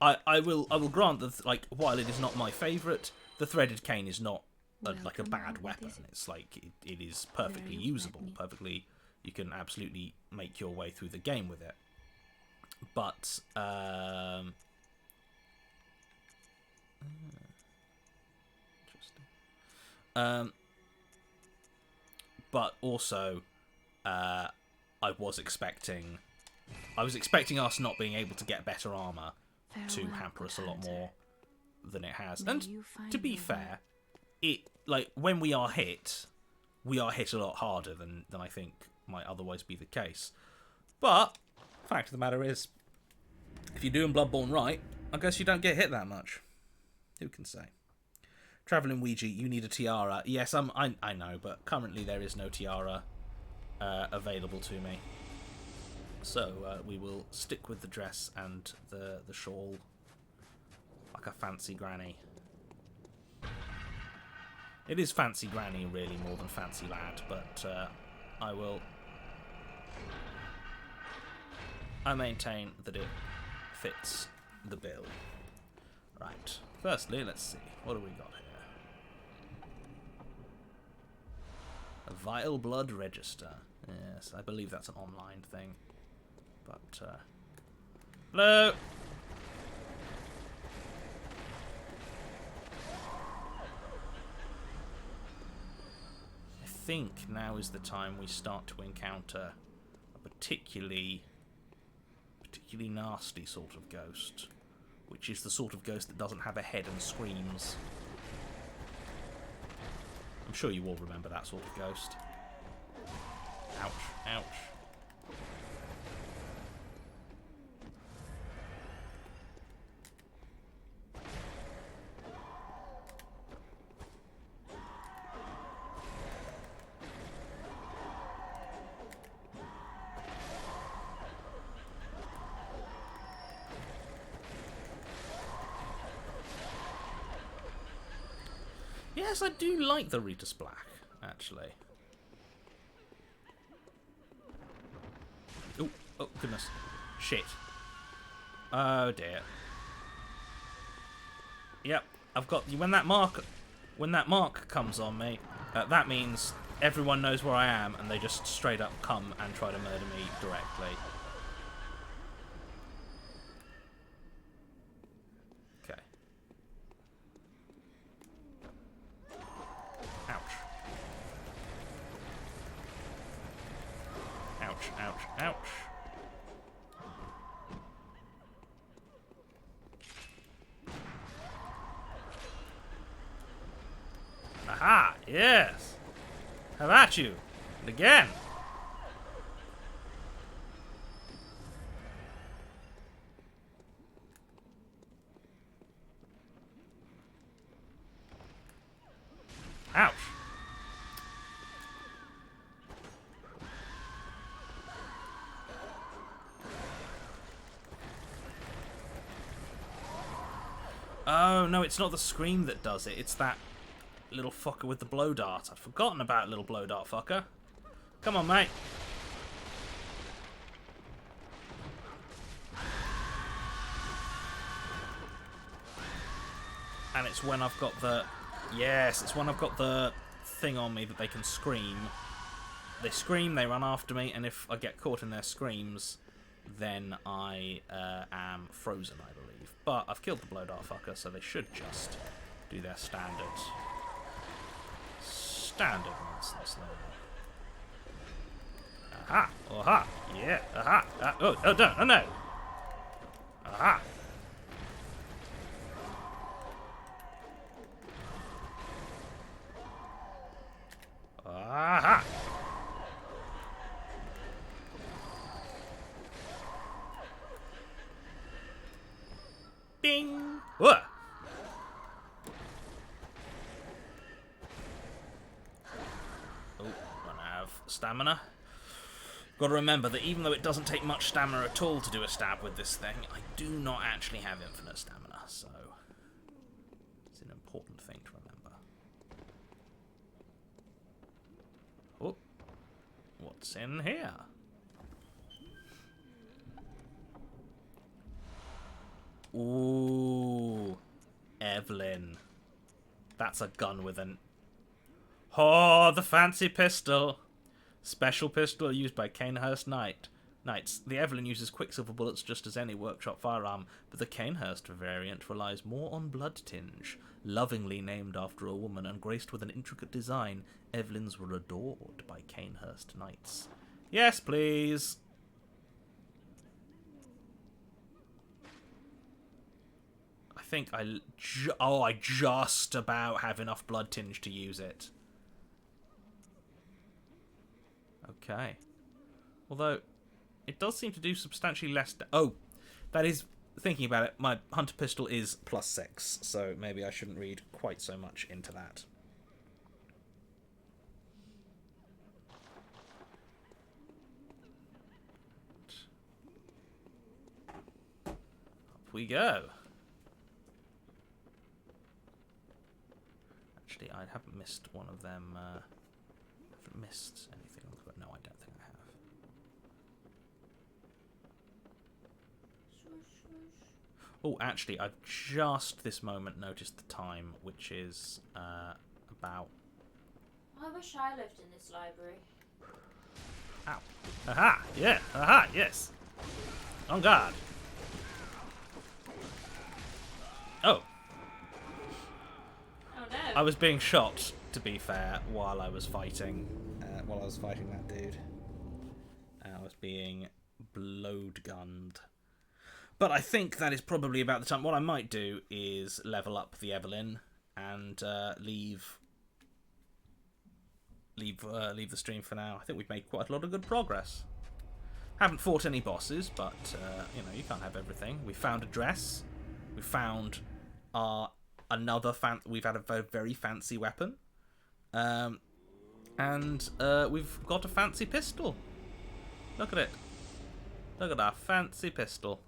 I will grant that like while it is not my favorite, the threaded cane is not like a bad weapon. It's like it is perfectly usable. Perfectly, you can absolutely make your way through the game with it. But interesting. But also, I was expecting us not being able to get better armor to Farewell, hamper us a good lot hunter. more than it has. May And you find to be your fair, when we are hit a lot harder than I think might otherwise be the case. But fact of the matter is, if you're doing Bloodborne right, I guess you don't get hit that much. Who can say? Traveling Ouija, you need a tiara. Yes, I know, but currently there is no tiara available to me. So we will stick with the dress and the shawl, like a fancy granny. It is fancy granny, really, more than fancy lad, but I maintain that it fits the bill. Right. Firstly, let's see. What do we got here? A vital blood register. Yes, I believe that's an online thing. But, hello! I think now is the time we start to encounter a particularly nasty sort of ghost, which is the sort of ghost that doesn't have a head and screams. I'm sure you all remember that sort of ghost. Ouch, ouch. Yes, I do like the Rita's Black, actually. Oh, goodness. Shit. Oh, dear. Yep, I've got... When that mark comes on me, that means everyone knows where I am, and they just straight up come and try to murder me directly. Okay. Ouch. Ouch, ouch, ouch. Aha! Yes! How about you? And again! Ouch! Oh, no, it's not the scream that does it. It's that little fucker with the blow dart. I'd forgotten about little blow dart fucker. Come on, mate. And it's when I've got the... Yes, it's when I've got the thing on me that they can scream. They scream, they run after me, and if I get caught in their screams, then I am frozen, I believe. But I've killed the blow dart fucker, so they should just do their standard nonsense there. Aha! Aha! Yeah! Aha! Oh, no! Oh, no! Aha! Aha! Bing! Whoa! Oh, run out of stamina. Got to remember that even though it doesn't take much stamina at all to do a stab with this thing, I do not actually have infinite stamina, so it's an important thing to remember. Oh, what's in here? Ooh, Evelyn. That's a gun with an... Oh, the fancy pistol. Special pistol used by Canehurst Knight. Knights. The Evelyn uses quicksilver bullets just as any workshop firearm, but the Canehurst variant relies more on blood tinge. Lovingly named after a woman and graced with an intricate design, Evelyns were adored by Canehurst Knights. Yes, please! I think I just about have enough blood tinge to use it. Okay. Although, it does seem to do substantially less... Oh, that is... Thinking about it, my hunter pistol is +6, so maybe I shouldn't read quite so much into that. Up we go. Actually, I haven't missed one of them. I haven't missed anything. No, I don't think I have. Oh, actually, I've just this moment noticed the time, which is about... I wish I lived in this library. Ow. Aha! Yeah! Aha! Yes! On guard! Oh! Oh no! I was being shot, to be fair, while I was fighting that dude. I was being blowed-gunned. But I think that is probably about the time. What I might do is level up the Evelyn and leave the stream for now. I think we've made quite a lot of good progress. Haven't fought any bosses, but you know, you can't have everything. We found a dress. We found we've had a very fancy weapon, and we've got a fancy pistol. Look at it. Look at our fancy pistol.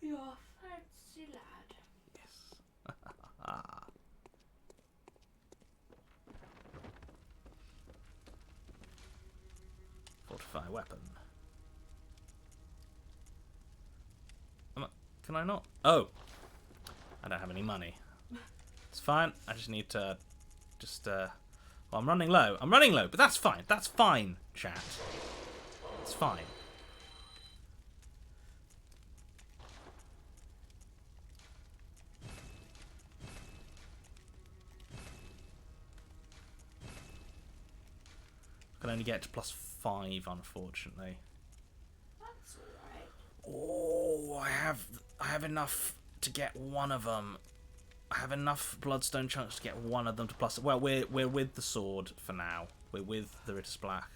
You're a fancy lad. Yes. Fortify weapon. Can I not? Oh! I don't have any money. It's fine. I just need to... well, I'm running low. I'm running low, but that's fine. That's fine, chat. It's fine. I can only get to +5, unfortunately. That's alright. Oh, I have enough to get one of them. I have enough bloodstone chunks to get one of them to plus. Well, we're with the sword for now. We're with the Ritter's Black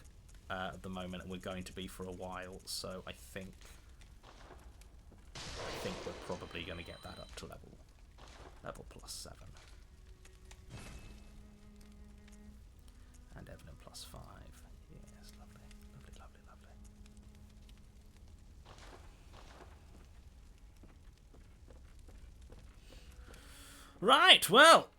at the moment, and we're going to be for a while. So I think we're probably going to get that up to level +7. And Evelyn +5. Yes, lovely, lovely, lovely, lovely. Right, well,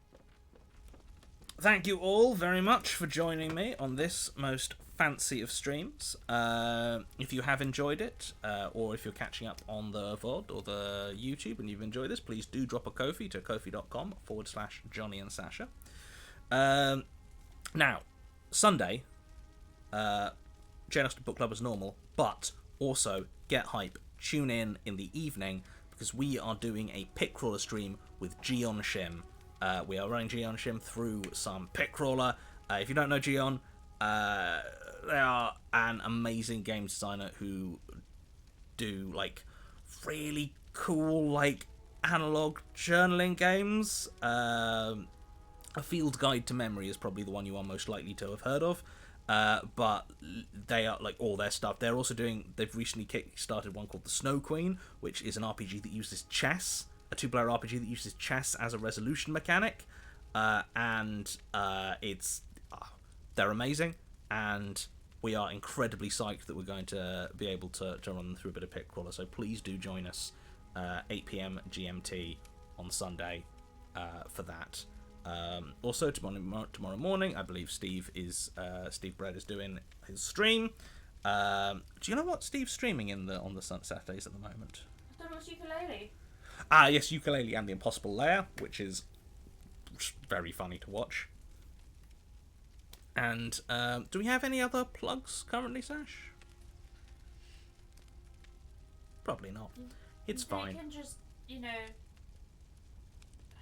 thank you all very much for joining me on this most fancy of streams. If you have enjoyed it, or if you're catching up on the VOD or the YouTube and you've enjoyed this, please do drop a Ko-fi to kofi.com/Jonny and Sasha. Now, Sunday, Jane Austen Book Club as normal, but also get hype. Tune in the evening because we are doing a pit crawler stream with Gion Shim. We are running Gion Shim through some pit crawler. If you don't know Gion, they are an amazing game designer who do like really cool like analog journaling games. A Field Guide to Memory is probably the one you are most likely to have heard of. But they are like all their stuff. They've recently kickstarted one called The Snow Queen, which is an RPG that uses chess, a 2-player RPG that uses chess as a resolution mechanic. And they're amazing, and we are incredibly psyched that we're going to be able to run them through a bit of pit crawler. So please do join us 8 PM GMT on Sunday for that. Also tomorrow morning, I believe Steve Brett is doing his stream. Do you know what Steve's streaming on the Saturdays at the moment? I thought it was ukulele. Yes, ukulele and the Impossible Layer, which is very funny to watch. And do we have any other plugs currently, Sash? Probably not. It's They fine. can just,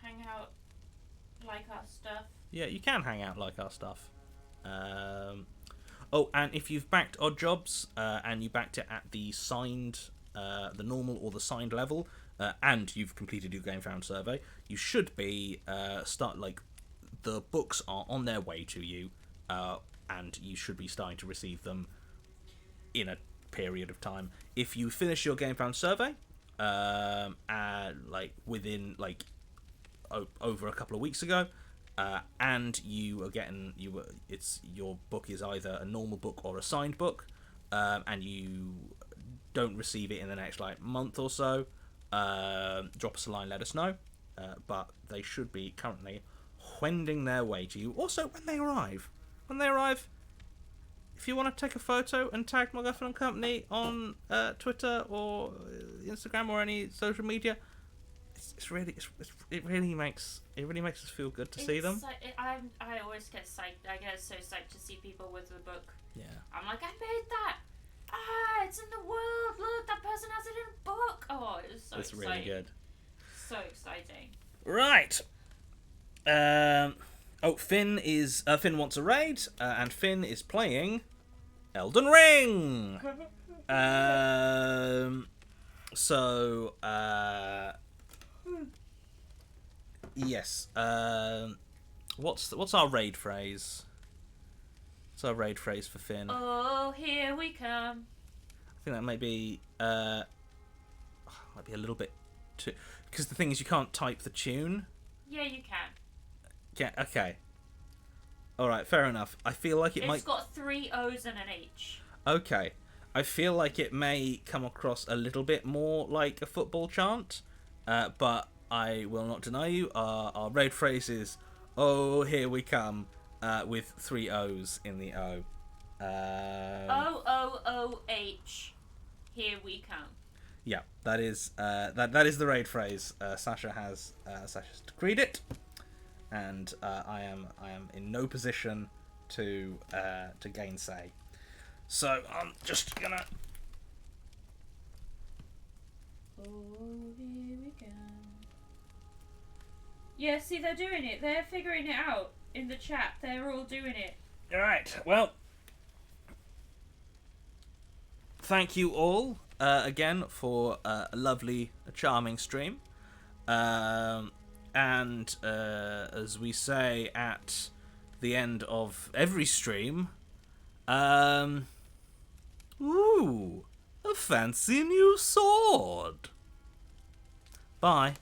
hang out, like our stuff. Yeah, you can hang out, like our stuff. Oh, and if you've backed Odd Jobs and you backed it at the signed, the normal or the signed level, and you've completed your Game Found survey, you should be the books are on their way to you, and you should be starting to receive them in a period of time. If you finish your Game Found survey, within over a couple of weeks ago, and your book is either a normal book or a signed book, and you don't receive it in the next month or so, drop us a line, let us know. But they should be currently wending their way to you. Also, when they arrive, if you want to take a photo and tag MacGuffin and Company on Twitter or Instagram or any social media, it really makes us feel good to see them. I always get psyched. I get so psyched to see people with the book. Yeah. I'm like, I made that. It's in the world. Look, that person has it in a book. Oh, it was so It's exciting. really good. So exciting. Right. Finn wants a raid, and Finn is playing Elden Ring. Yes. What's our raid phrase? What's our raid phrase for Finn? Oh, here we come. I think that might be a little bit too, because the thing is you can't type the tune. Yeah, you can. Yeah. Okay. All right. Fair enough. I feel like It's got 3 O's and an H. Okay. I feel like it may come across a little bit more like a football chant, but I will not deny you. Our raid phrase is, "Oh, here we come," with 3 O's in the O. O-O-O-H. Here we come. Yeah, that is that is the raid phrase. Sasha's decreed it, and I am in no position to gainsay. So I'm just gonna. Oh, here we go. Yeah, see, they're doing it. They're figuring it out in the chat. They're all doing it. All right. Well, thank you all again for a lovely, charming stream. And as we say at the end of every stream, ooh, a fancy new sword. Bye.